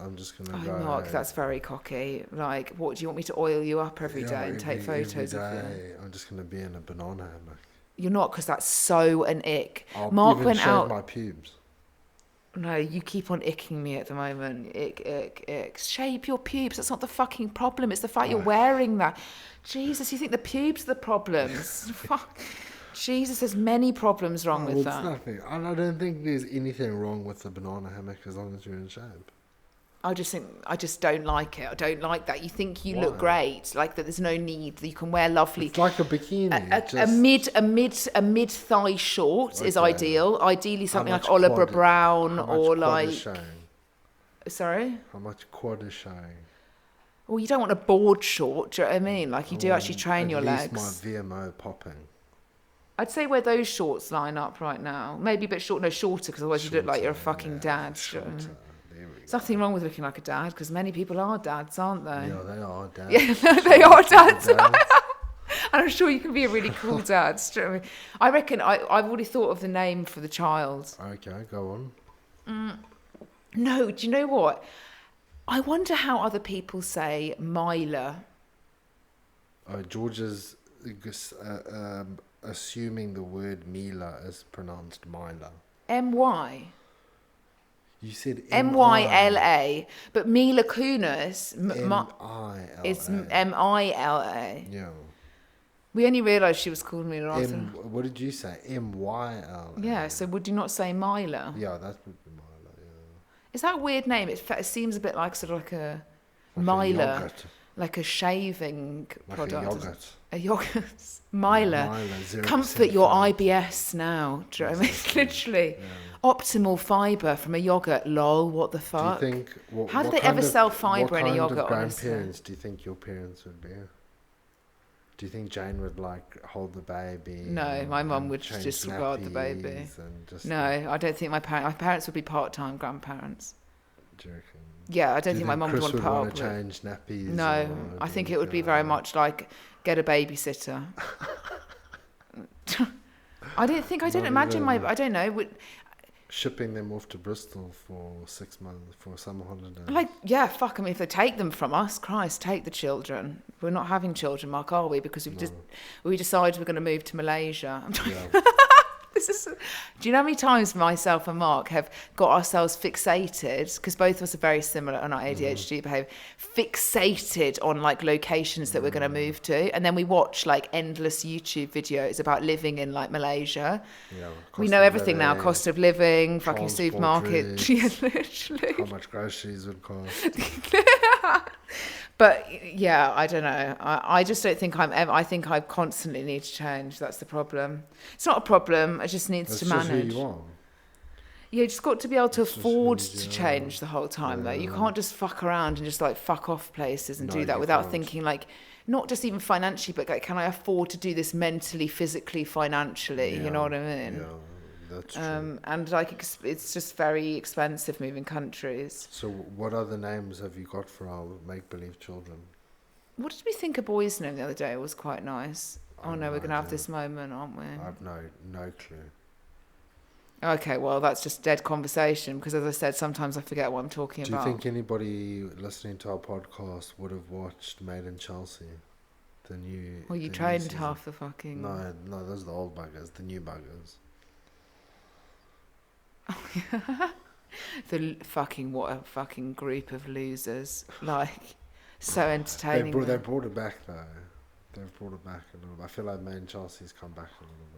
I'm just going to go. Mark, that's very cocky. Like, what, do you want me to oil you up every day and take photos of you? I'm just going to be in a banana hammock. You're not, because that's so an ick. Mark even went out. My pubes. No, you keep on icking me at the moment. Ick. Shape your pubes. That's not the fucking problem. It's the fact you're wearing that. Jesus, you think the pubes are the problems? Fuck. Jesus, there's many problems wrong with that. Nothing. I don't think there's anything wrong with the banana hammock as long as you're in shape. I just don't like it. I don't like that. You think you look great, like that. There's no need. That you can wear lovely. It's like a bikini. A mid thigh short is ideal. Ideally, something like Oliver Brown or like. Sorry. How much quad is showing? Well, you don't want a board short. Do you know what I mean? Like you do actually train your legs. At least my VMO popping. I'd say where those shorts line up right now. Maybe a bit shorter, because otherwise you look like you're a fucking dad. There's nothing wrong with looking like a dad, because many people are dads, aren't they? Yeah, they are dads. Yeah, they are dads. And I'm sure you can be a really cool dad. I reckon I've already thought of the name for the child. Okay, go on. No, do you know what? I wonder how other people say Myla. George's assuming the word Mila is pronounced Myla. M-Y? You said M-Y-L-A. But Mila Kunis M-I-L-A. is M-I-L-A. Yeah. We only realised she was called Mila after. What did you say? M-Y-L-A. Yeah, so would you not say Myla? Yeah, that would be Myla, yeah. Is that a weird name? It seems a bit like sort of like a Like Myla, a yogurt. like a shaving Like product. a yogurt. A yogurt. Myla. Myla, 0% Comfort your fat. IBS now. Do you know what I mean? Exactly. Literally. Yeah. Optimal fibre from a yogurt. Lol, what the Do you fuck? think... How do they ever sell fibre in a What yogurt, kind of honestly? grandparents do you think your parents would be? Do you think Jane would, like, hold the baby? No, my mum and would change disregard the baby. nappies and just, No, I don't think my parents would be part-time grandparents. Do you reckon? Yeah, I Do don't you think my mum would Chris want to would part want with to it. change nappies? No, or I do think you it would be very much like get a babysitter. I don't imagine I don't know. Shipping them off to Bristol for 6 months for summer holiday. Like, yeah, fuck them if they take them from us. Christ, take the children. We're not having children, Mark, are we? Because we decided we're going to move to Malaysia. Yeah. Do you know how many times myself and Mark have got ourselves fixated, because both of us are very similar on our ADHD behaviour, fixated on like locations that we're going to move to, and then we watch like endless YouTube videos about living in like Malaysia. Yeah, We know everything now: cost of living, fucking supermarket, yeah, literally. How much groceries would cost? But yeah, I don't know. I just don't think I think I constantly need to change. That's the problem. It's not a problem. It just needs to manage. That's just who you are. You just got to be able to That's just afford who you to are. change the whole time, though. You can't just fuck around and just like fuck off places and No, do that you without can't. thinking like, not just even financially, but like, can I afford to do this mentally, physically, financially? You know what I mean? Yeah, that's true. And like it's just very expensive moving countries. So what other names have you got for our make-believe children? What did we think a boy's name the other day? It was quite nice. Oh no, we're going to have this moment, aren't we? I have no clue. Okay, well, that's just dead conversation because, as I said, sometimes I forget what I'm talking Do you about. think anybody listening to our podcast would have watched Made in Chelsea? The new... Well, you the new trained season? half the fucking... No, those are the old buggers, the new buggers. What a fucking group of losers. Like, so entertaining. They brought it back, though. They've brought it back a little bit. I feel like Made in Chelsea's come back a little bit.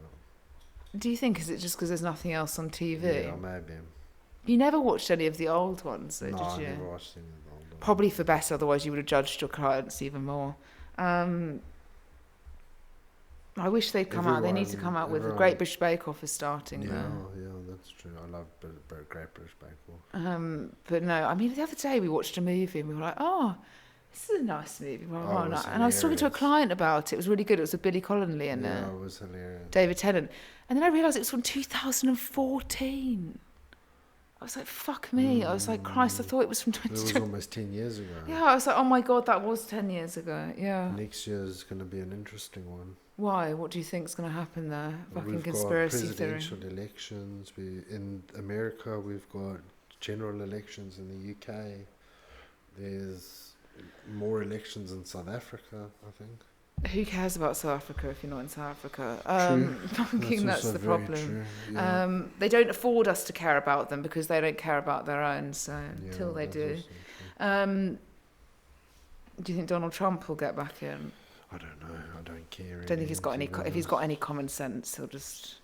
Do you think, is it just because there's nothing else on TV? Yeah, maybe. You never watched any of the old ones, though, No, did I you? never watched any of the old ones. Probably for better, otherwise you would have judged your clients even more. I wish they'd come out. They need to come out with... The Great British Bake Off is starting now. Yeah, that's true. I love Great British Bake Off. But no, I mean, the other day we watched a movie and we were like, oh, this is a nice movie. Blah, blah, it blah. was And I was talking to a hilarious. client about it. It was really good. It was with Billy Connolly and Yeah, it was hilarious. David Tennant. And then I realised it was from 2014. I was like, fuck me. I was like, Christ, I thought it was from It was 2020. almost 10 years ago. Yeah, I was like, oh my God, that was 10 years ago. Yeah. Next year is going to be an interesting one. Why? What do you think's going to happen there? Fucking We've conspiracy got theory. presidential elections. In America, we've got general elections. In the UK, there's more elections in South Africa, I think. Who cares about South Africa if you're not in South Africa? True. That's also the very problem. true, yeah. They don't afford us to care about them because they don't care about their own. So until they that's do, also true. do you think Donald Trump will get back in? I don't know. I don't care. I don't think he's got any. to be If he's honest. got any common sense, he'll just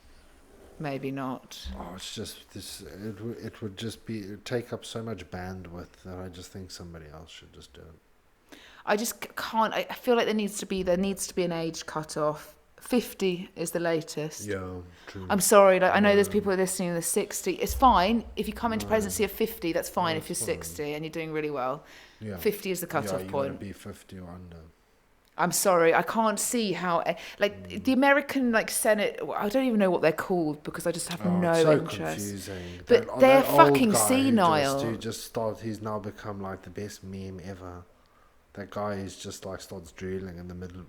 maybe not. Oh, it's just this. It would just take up so much bandwidth that I just think somebody else should just do it. I just can't. I feel like there needs to be an age cut off. 50 is the latest. Yeah, true. I'm sorry. Like, I know there's people listening in the 60. It's fine if you come into presidency at 50. That's fine if you're 60 and you're doing really well. Yeah. 50 is the cut-off you point. gotta be 50 or under. I'm sorry, I can't see how the American Senate. I don't even know what they're called because I just have no it's so interest. confusing. But they're fucking senile. He's now become like the best meme ever. That guy is just like starts drooling in the middle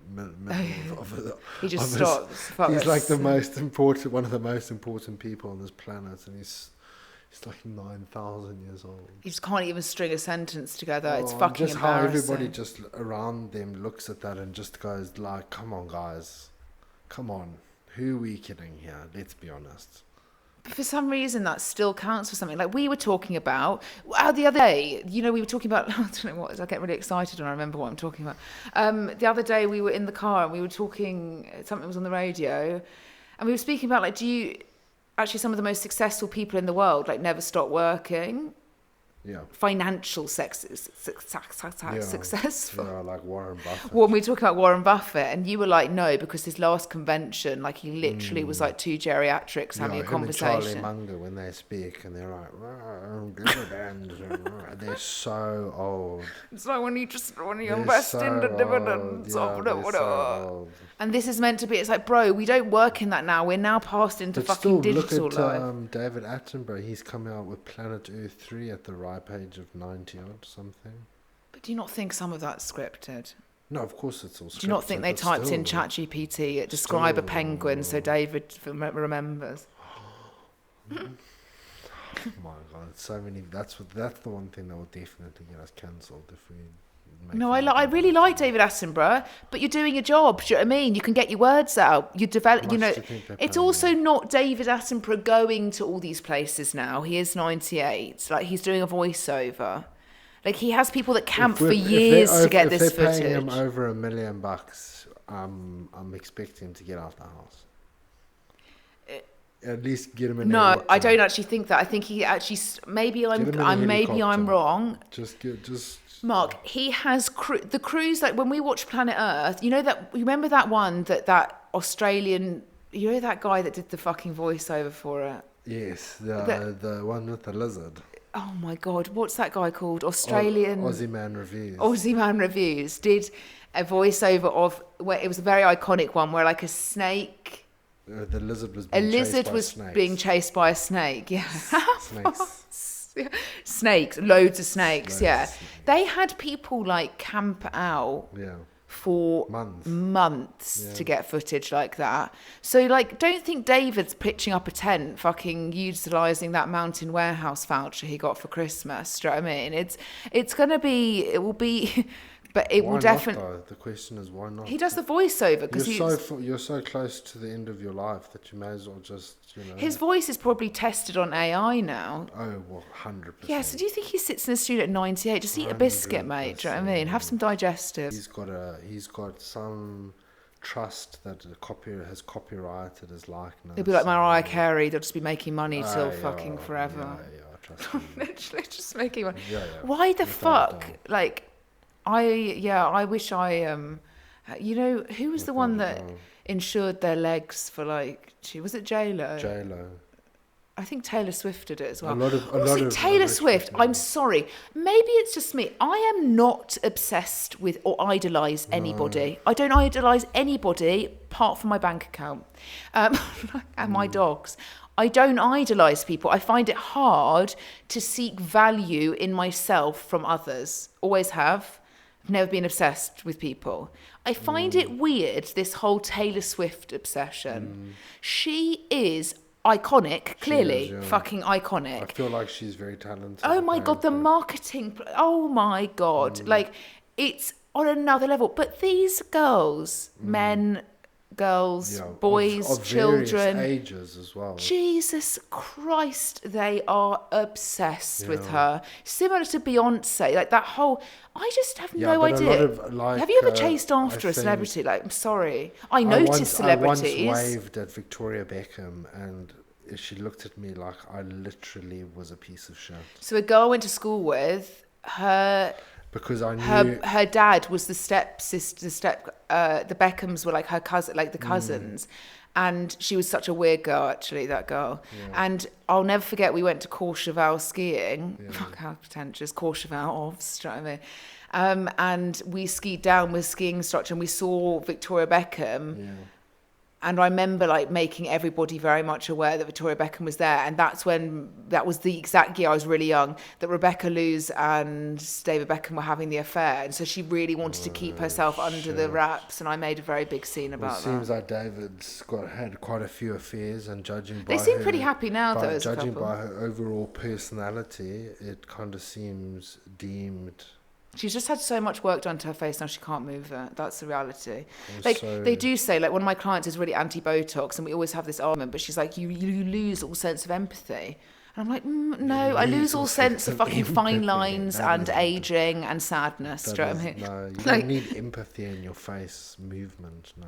of it. He just stops. He's like one of the most important people on this planet, and he's like 9,000 years old. You just can't even string a sentence together. It's Oh, fucking just embarrassing. how everybody just around them looks at that and just goes like, "Come on, guys, come on, who are we kidding here? Let's be honest." But for some reason, that still counts for something. Like we were talking about the other day. We were talking about. I don't know what it is. I get really excited when I remember what I'm talking about. The other day, we were in the car and we were talking. Something was on the radio, and we were speaking about some of the most successful people in the world never stop working. financial success. Yeah, like Warren Buffett. When we were talking about Warren Buffett, and you were like, no, because his last convention, like he literally was like two geriatrics having a conversation. Charlie Munger, when they speak and they're like, dividends, they're so old. It's like when you invest in the dividends of the and this is meant to be. It's like, bro, we don't work in that now. We're now passed into fucking digital look at life. David Attenborough. He's coming out with Planet Earth 3 at the ripe age of 90 odd something. But do you not think some of that's scripted? No, of course it's all scripted. Do you not think they typed in ChatGPT, describe a penguin so David remembers? Oh my god, so many. That's the one thing that will definitely get us cancelled if we. No, I really like David Attenborough, but you're doing your job. Do you know what I mean? You can get your words out. You develop. It's also not David Attenborough going to all these places now. He is 98. Like he's doing a voiceover. Like he has people that camp for years to get this footage. If they're paying him over $1 million, I'm expecting him to get out the house. At least get him in. No, I don't actually think that. I think he actually. Maybe I'm wrong. Just. Mark, he has the cruise, like when we watch Planet Earth, you remember that one that Australian, that guy that did the fucking voiceover for it? Yes, the one with the lizard. Oh my God, what's that guy called? Australian... Aussie Man Reviews. Aussie Man Reviews did a voiceover of, where it was a very iconic one, where like a snake... the lizard was being chased by a snake, yeah. Snakes. Snakes, loads of snakes, yeah. They had people like camp out for months to get footage like that. So like, don't think David's pitching up a tent fucking utilising that Mountain Warehouse voucher he got for Christmas. Do you know what I mean? It will be but it will definitely. The question is, why not? He does the voiceover because you're so close to the end of your life that you may as well just, His voice is probably tested on AI now. Oh, well, 100%. Yeah. So do you think he sits in the studio at 98? Just eat a biscuit, mate. Do you know what I mean? Have some digestives. He's got some trust that the copy has copyrighted his likeness. It'll be like Mariah Carey. They'll just be making money till fucking forever. Yeah, trust me. Literally just making money. Yeah. Why the fuck? Like. I wish I who was the one that insured their legs for like, was it J-Lo? J-Lo. I think Taylor Swift did it as well. Taylor Swift? I'm sorry. Maybe it's just me. I am not obsessed with or idolise anybody. I don't idolise anybody apart from my bank account and my dogs. I don't idolise people. I find it hard to seek value in myself from others. Always have. I've never been obsessed with people. I find it weird, this whole Taylor Swift obsession. She is iconic, clearly. Fucking iconic. I feel like she's very talented. Oh my God, the marketing. Oh my God. Like, it's on another level. But these girls, men, girls, boys, of children, ages as well. Jesus Christ, they are obsessed with her. Similar to Beyonce, like that whole. I just have no idea. Have you ever chased after a celebrity? Like, I'm sorry, I noticed celebrities. I once waved at Victoria Beckham, and she looked at me like I literally was a piece of shit. So a girl I went to school with, because I knew her dad was the stepsister. The Beckhams were like her cousin, like the cousins, and she was such a weird girl. Actually, that girl. Yeah. And I'll never forget. We went to Courchevel skiing. Yeah. Fuck, how pretentious. Courchevel, do you know what I mean? And we skied down with skiing instructor, and we saw Victoria Beckham. Yeah. And I remember like making everybody very much aware that Victoria Beckham was there. And that was the exact year, I was really young, that Rebecca Lewis and David Beckham were having the affair. And so she really wanted to keep herself under the wraps. And I made a very big scene about that. It seems like David's had quite a few affairs, and judging by they seem pretty happy now, though, as a couple. Judging by her overall personality, it kind of seems deemed... She's just had so much work done to her face now she can't move it. That's the reality. Like, they do say, like, one of my clients is really anti-Botox, and we always have this argument, but she's like, you lose all sense of empathy. And I'm like, no, I lose all sense of fucking fine lines and ageing and sadness. Do you know what I mean? No, you don't need empathy in your face movement, no.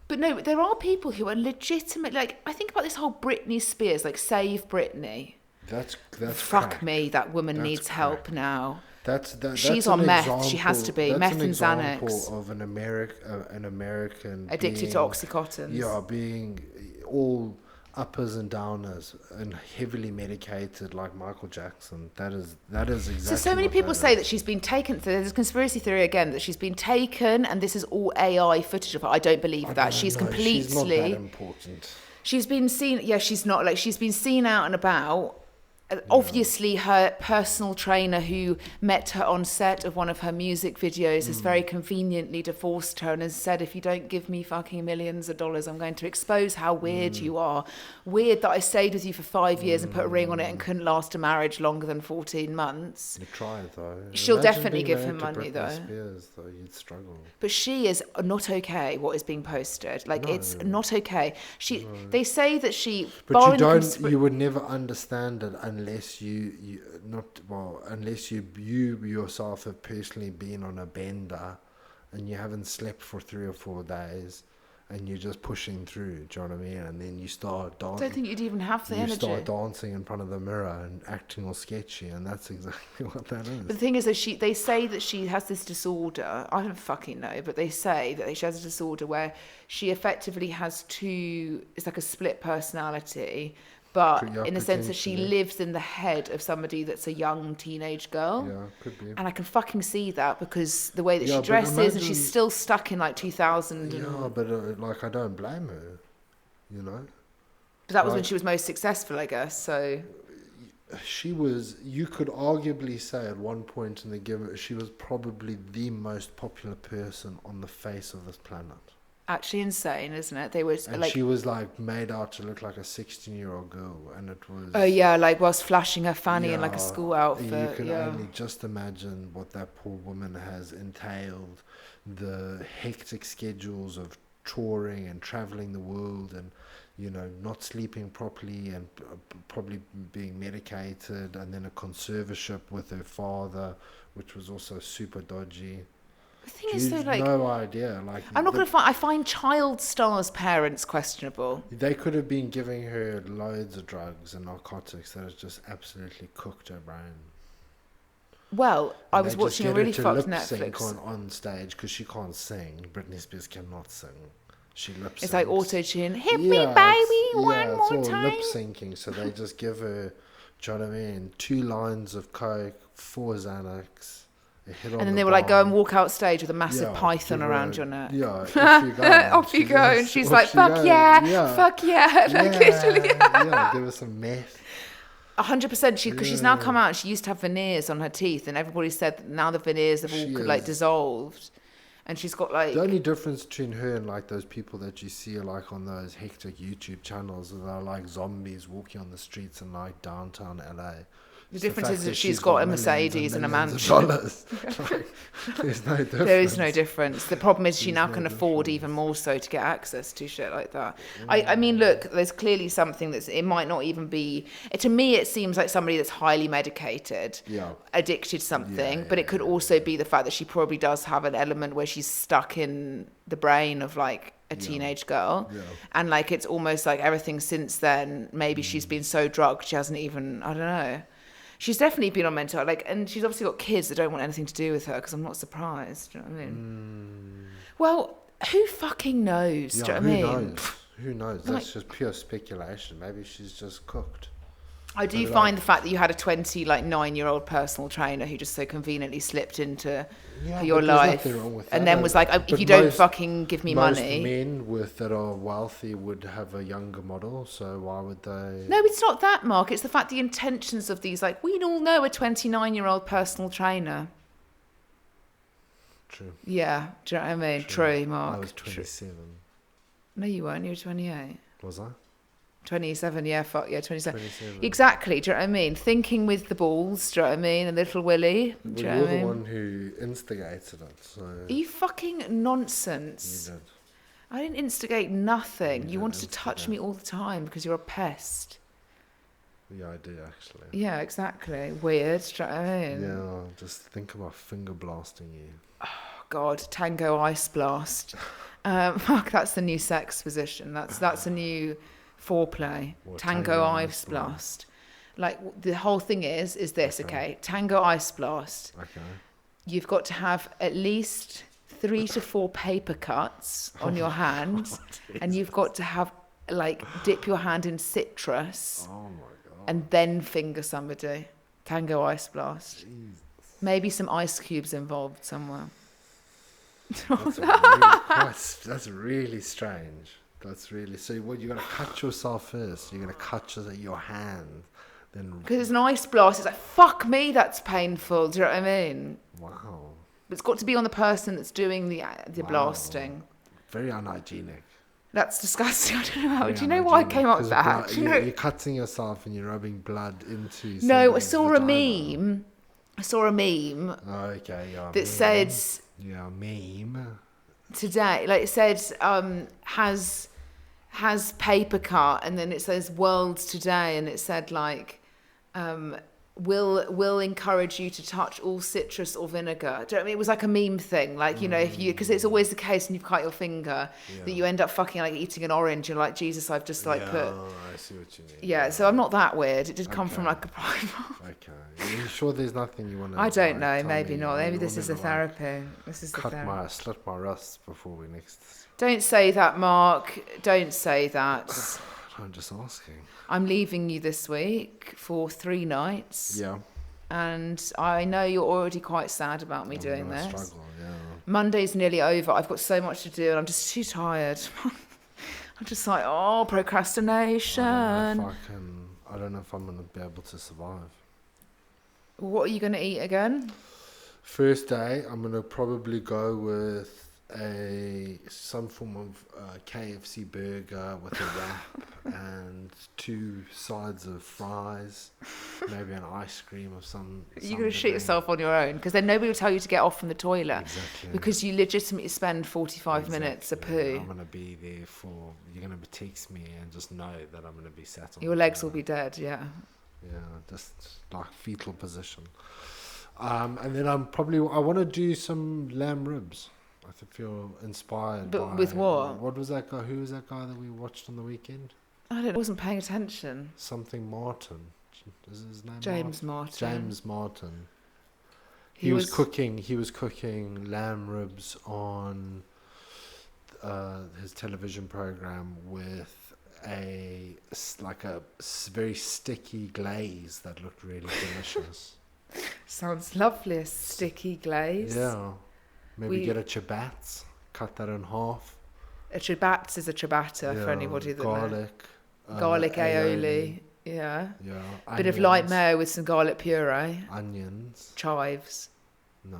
But no, there are people who are legitimate. Like, I think about this whole Britney Spears, like, save Britney. That's Fuck crack. me, that woman That's needs crack. help now. That's She's an on meth. example, She has to be. That's Meth an and example Xanax. of an American Addicted to Oxycontins. Yeah, being all uppers and downers and heavily medicated like Michael Jackson. That is exactly. So many what people that say is. that she's been taken. So there's a conspiracy theory again that she's been taken, and this is all AI footage of her. I don't believe that. She's completely. She's not that important. She's been seen. Yeah, she's not like she's been seen out and about. Obviously, her personal trainer who met her on set of one of her music videos has very conveniently divorced her and has said, if you don't give me fucking millions of dollars, I'm going to expose how weird you are. Weird that I stayed with you for 5 years and put a ring on it and couldn't last a marriage longer than 14 months. You try though. She'll Imagine definitely being give married him to money, Britney though. Spears, though, you'd struggle. But she is not okay, what is being posted. Like, it's not okay. They say that she... But you would never understand it unless unless you yourself have personally been on a bender and you haven't slept for 3 or 4 days and you're just pushing through, do you know what I mean? And then you start dancing. I don't think you'd even have the energy. You start dancing in front of the mirror and acting all sketchy, and that's exactly what that is. But the thing is that they say that she has this disorder. I don't fucking know, but they say that she has a disorder where she effectively has it's like a split personality, but in the sense that she lives in the head of somebody that's a young teenage girl. Yeah, could be. And I can fucking see that because the way that she dresses and she's still stuck in like 2000. Yeah, but I don't blame her, you know. But that was when she was most successful, I guess, so... You could arguably say at one point in the game, she was probably the most popular person on the face of this planet. Actually insane, isn't it? They were and she was like made out to look like a 16-year-old girl, and it was... Oh yeah, like whilst flashing her fanny in like a school outfit. You can only just imagine what that poor woman has entailed, the hectic schedules of touring and traveling the world and, you know, not sleeping properly and probably being medicated, and then a conservatorship with her father, which was also super dodgy. The thing is, though, like, no idea. Like, I'm not going to find. I find child stars' parents questionable. They could have been giving her loads of drugs and narcotics that has just absolutely cooked her brain. Well, I was watching a really fucked Netflix on stage because she can't sing. Britney Spears cannot sing. She lip syncs. It's like auto-tune. Hit me, baby, one more it's all time. lip syncing. So they just give her, do you know what I mean? 2 lines of coke, 4 Xanax. And then they were like, go and walk out stage with a massive python around your neck. Yeah, off you go. Off you go. And she's like, fuck yeah, fuck yeah. Like, literally. Yeah, give her some meth. 100%. Because she's now come out. She used to have veneers on her teeth, and everybody said that now the veneers have all like dissolved. And she's got like... The only difference between her and like those people that you see like on those hectic YouTube channels that are like zombies walking on the streets in like downtown LA. The difference is that she's got a Mercedes and a mansion. Like, there's no difference. There is no difference. The problem is she now can afford even more so to get access to shit like that. I mean, look, there's clearly something it might not even be... To me, it seems like somebody that's highly medicated, addicted to something, but it could also be the fact that she probably does have an element where she's stuck in the brain of like a teenage girl. And like it's almost like everything since then, maybe she's been so drugged she hasn't even... I don't know. She's definitely been on mental, like, and she's obviously got kids that don't want anything to do with her, because I'm not surprised. Do you know what I mean? Well, who fucking knows? Do you know what I mean? Who knows? That's just pure speculation. Maybe she's just cooked. I do find the fact that you had a 9-year-old personal trainer who just so conveniently slipped into your life and then was like, if you don't fucking give me money. Most men that are wealthy would have a younger model, so why would they? No, it's not that, Mark. It's the fact the intentions of these, like, we all know a 29-year-old personal trainer. True. Yeah, do you know what I mean? True, Mark. I was 27. No, you weren't. You were 28. Was I? 27, yeah, 27. Exactly, do you know what I mean? Thinking with the balls, do you know what I mean? And little Willie, do you know what I mean? You're the one who instigated it, so... Are you fucking nonsense? You did. I didn't instigate nothing. You wanted to touch me all the time because you're a pest. Yeah, I do, actually. Yeah, exactly. Weird, do you know what I mean? Yeah, just think about finger blasting you. Oh, God, Tango Ice Blast. Fuck, that's the new sex position. That's a new... foreplay, Tango Ice Blast. Like the whole thing is this, okay? Tango Ice Blast. Okay. You've got to have at least 3 to 4 paper cuts on your hands, and you've got to have like dip your hand in citrus, Oh my god. and then finger somebody. Tango Ice Blast. Jesus. Maybe some ice cubes involved somewhere. That's really strange. That's really so. What you're gonna cut yourself first? You're gonna cut your hand, then. Because it's an ice blast. It's like, fuck me, that's painful. Do you know what I mean? Wow. But it's got to be on the person that's doing the Wow. blasting. Very unhygienic. That's disgusting. I don't know how. Very Do you know why I unhygienic, came up with 'cause that? blood- Do you know? You're cutting yourself and you're rubbing blood into. No, I somebody's saw a vagina. meme. I saw a meme Oh, okay, yeah. that said Yeah, meme. today, like it said, has paper cut, and then it says World Today, and it said like, will encourage you to touch all citrus or vinegar. Do you know what I mean? It was like a meme thing, like, you know, if you, because it's always the case when you've cut your finger that you end up fucking like eating an orange. You're like, Jesus, I've just like put. I see what you mean. Yeah, so I'm not that weird. It did come from like a private. Okay. Are you sure there's nothing you want to? I don't know. tell Maybe me? not. Maybe You this is a wanna, therapy. This is the therapy. Slit my wrists before we next. Don't say that, Mark. Don't say that. I'm just asking. I'm leaving you this week for 3 nights. Yeah. And I know you're already quite sad about me doing gonna this. Struggle, yeah. Monday's nearly over. I've got so much to do and I'm just too tired. I'm just like, procrastination. I don't know if I'm gonna be able to survive. What are you going to eat again? First day, I'm gonna probably go with some form of KFC burger with a wrap and 2 sides of fries, maybe an ice cream of some. You're going to shit yourself on your own because then nobody will tell you to get off from the toilet. Exactly. Because you legitimately spend 45 minutes a poo. I'm gonna be there for. You're gonna text me and just know that I'm gonna be sat on. Your legs will be dead. Yeah. Yeah, just like fetal position. And then I want to do some lamb ribs. I feel inspired. But with what? What was that guy? Who was that guy that we watched on the weekend? I wasn't paying attention. Something Martin. Is his name James Martin. James Martin. He was cooking lamb ribs on his television program with a very sticky glaze that looked really delicious. Sounds lovely, a sticky glaze. Yeah. Maybe get a ciabatta, cut that in half. A ciabatta is a ciabatta for anybody that knows. Garlic aioli. Yeah. Yeah. Bit of light mayo with some garlic puree. Onions. Chives. No.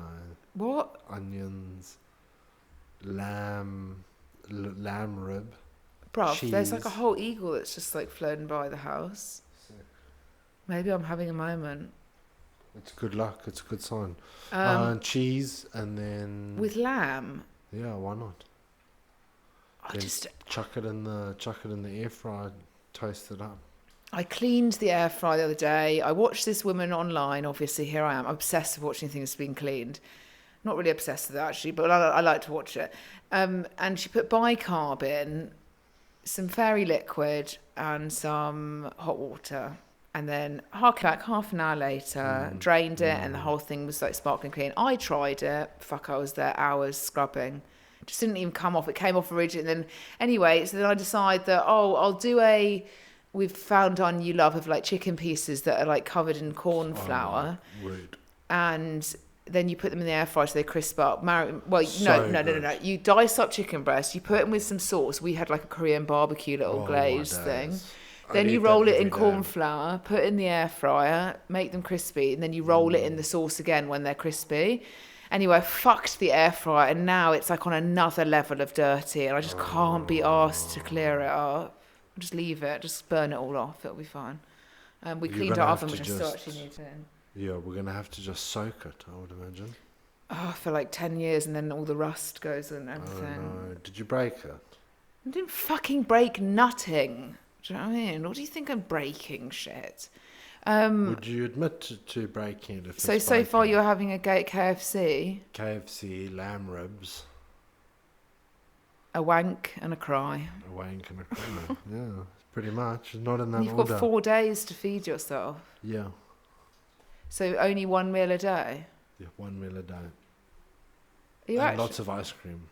What? Onions. Lamb rib. Bruv, cheese. there's like a whole eagle that's just like flown by the house. Sick. Maybe I'm having a moment. It's good luck. It's a good sign. Cheese and then with lamb. Yeah, why not? Chuck it in the air fryer, toast it up. I cleaned the air fryer the other day. I watched this woman online. Obviously, here I am, obsessed with watching things being cleaned. Not really obsessed with it actually, but I like to watch it. And she put bicarb in, some fairy liquid, and some hot water. And then half an hour later, drained it, and the whole thing was like sparkling clean. I tried it. I was there hours scrubbing. Just didn't even come off. It came off originally. And then anyway, so then I decide that I'll do we've found our new love of like chicken pieces that are like covered in corn flour. Rude. And then you put them in the air fryer so they crisp up. No. You dice up chicken breast. You put them with some sauce. We had like a Korean barbecue little glaze thing. Then you roll it in corn flour, put it in the air fryer, make them crispy, and then you roll it in the sauce again when they're crispy. Anyway, I fucked the air fryer, and now it's like on another level of dirty, and I just can't be asked to clear it up. Just leave it, just burn it all off, it'll be fine. We cleaned our oven, which I still actually need to. Yeah, we're going to have to just soak it, I would imagine. For like 10 years, and then all the rust goes and everything. Oh, no. Did you break it? I didn't fucking break nutting. Do you know what I mean? What do you think I'm breaking shit? Would you admit to breaking it? So far you're having a KFC? KFC, lamb ribs. A wank and a cry. A wank and a cry. Yeah, pretty much. Not in that And you've order. got 4 days to feed yourself. Yeah. So only 1 meal a day? Yeah, 1 meal a day. Are you, And lots of ice cream.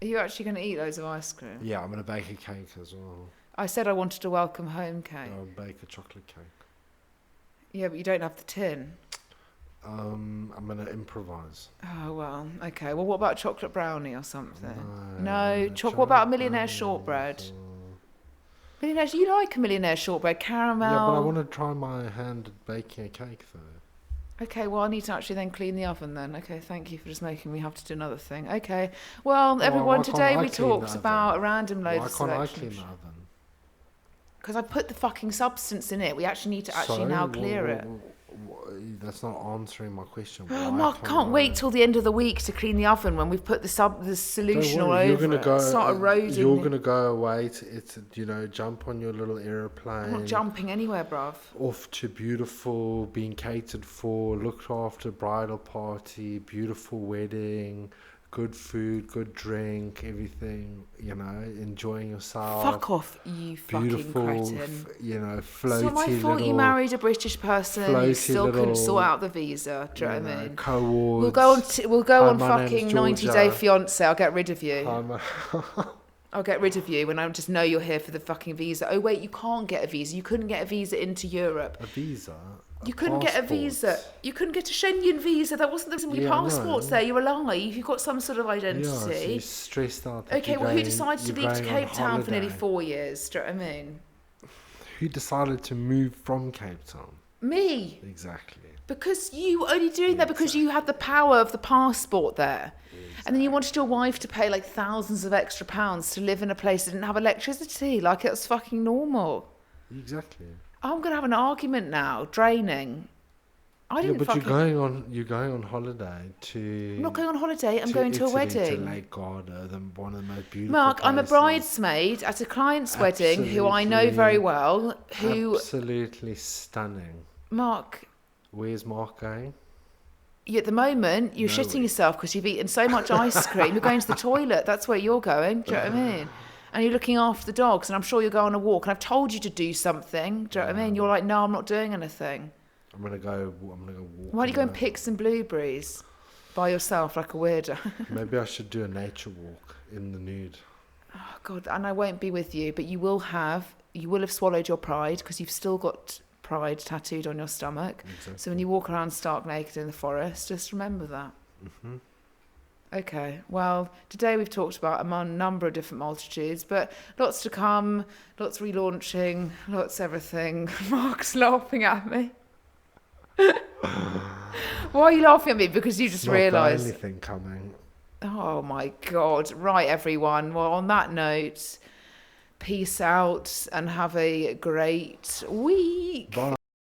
are you actually going to eat loads of ice cream? Yeah, I'm going to bake a cake as well. I said I wanted a welcome home cake. I'll bake a chocolate cake. Yeah, but you don't have the tin. I'm going to improvise. Oh, well, okay. Well, what about a chocolate brownie or something? No. What about a millionaire shortbread? Millionaire, you like a millionaire shortbread, caramel. Yeah, but I want to try my hand at baking a cake though. Okay, well, I need to actually then clean the oven then. Okay, thank you for just making me have to do another thing. Okay, well, everyone, today we talked about a random load of selections. Why can't I clean the oven? Because I put the fucking substance in it. We actually need to actually now clear it. That's not answering my question. Oh, Mark, I can't wait till the end of the week to clean the oven when we've put the solution all over it. Start eroding. You're going to go away jump on your little aeroplane. I'm not jumping anywhere, bruv. Off to beautiful, being catered for, looked after bridal party, beautiful wedding, good food, good drink, everything, enjoying yourself. Fuck off, you fucking cretin. Floaty. It's not my fault you married a British person who still couldn't sort out the visa. Do you know what I mean? Co-wards. We'll go on fucking 90 Day Fiance. I'll get rid of you. I'll get rid of you when I just know you're here for the fucking visa. Oh, wait, you can't get a visa. You couldn't get a visa into Europe. A visa? You couldn't get a visa. You couldn't get a Schengen visa. That wasn't the reason. Your passport's there. You're alive. You've got some sort of identity. Yeah, so you're stressed out. Okay, well, who decided to leave to Cape Town for nearly 4 years? Do you know what I mean? Who decided to move from Cape Town? Me. Exactly. Because you were only doing that because you had the power of the passport there. Exactly. And then you wanted your wife to pay like thousands of extra pounds to live in a place that didn't have electricity. Like it was fucking normal. Exactly. I'm going to have an argument now, draining. You're going on holiday to... I'm not going on holiday, I'm going to a wedding. To Lake Garda, one of the most beautiful Mark, places. I'm a bridesmaid at a client's wedding who I know very well, Absolutely stunning. Mark... Where's Mark going? At the moment, you're shitting yourself because you've eaten so much ice cream. You're going to the toilet, that's where you're going, do you know what I mean? And you're looking after the dogs, and I'm sure you'll go on a walk. And I've told you to do something. Do you know what I mean? You're like, no, I'm not doing anything. I'm gonna go walk. Why don't you go and pick some blueberries by yourself like a weirdo? Maybe I should do a nature walk in the nude. Oh God! And I won't be with you, but you will have swallowed your pride because you've still got pride tattooed on your stomach. Exactly. So when you walk around stark naked in the forest, just remember that. Mm-hmm. Okay, well, today we've talked about a number of different multitudes, but lots to come, lots relaunching, lots everything. Mark's laughing at me. Why are you laughing at me? Because you just realised... anything coming. Oh, my God. Right, everyone. Well, on that note, peace out and have a great week. Bye.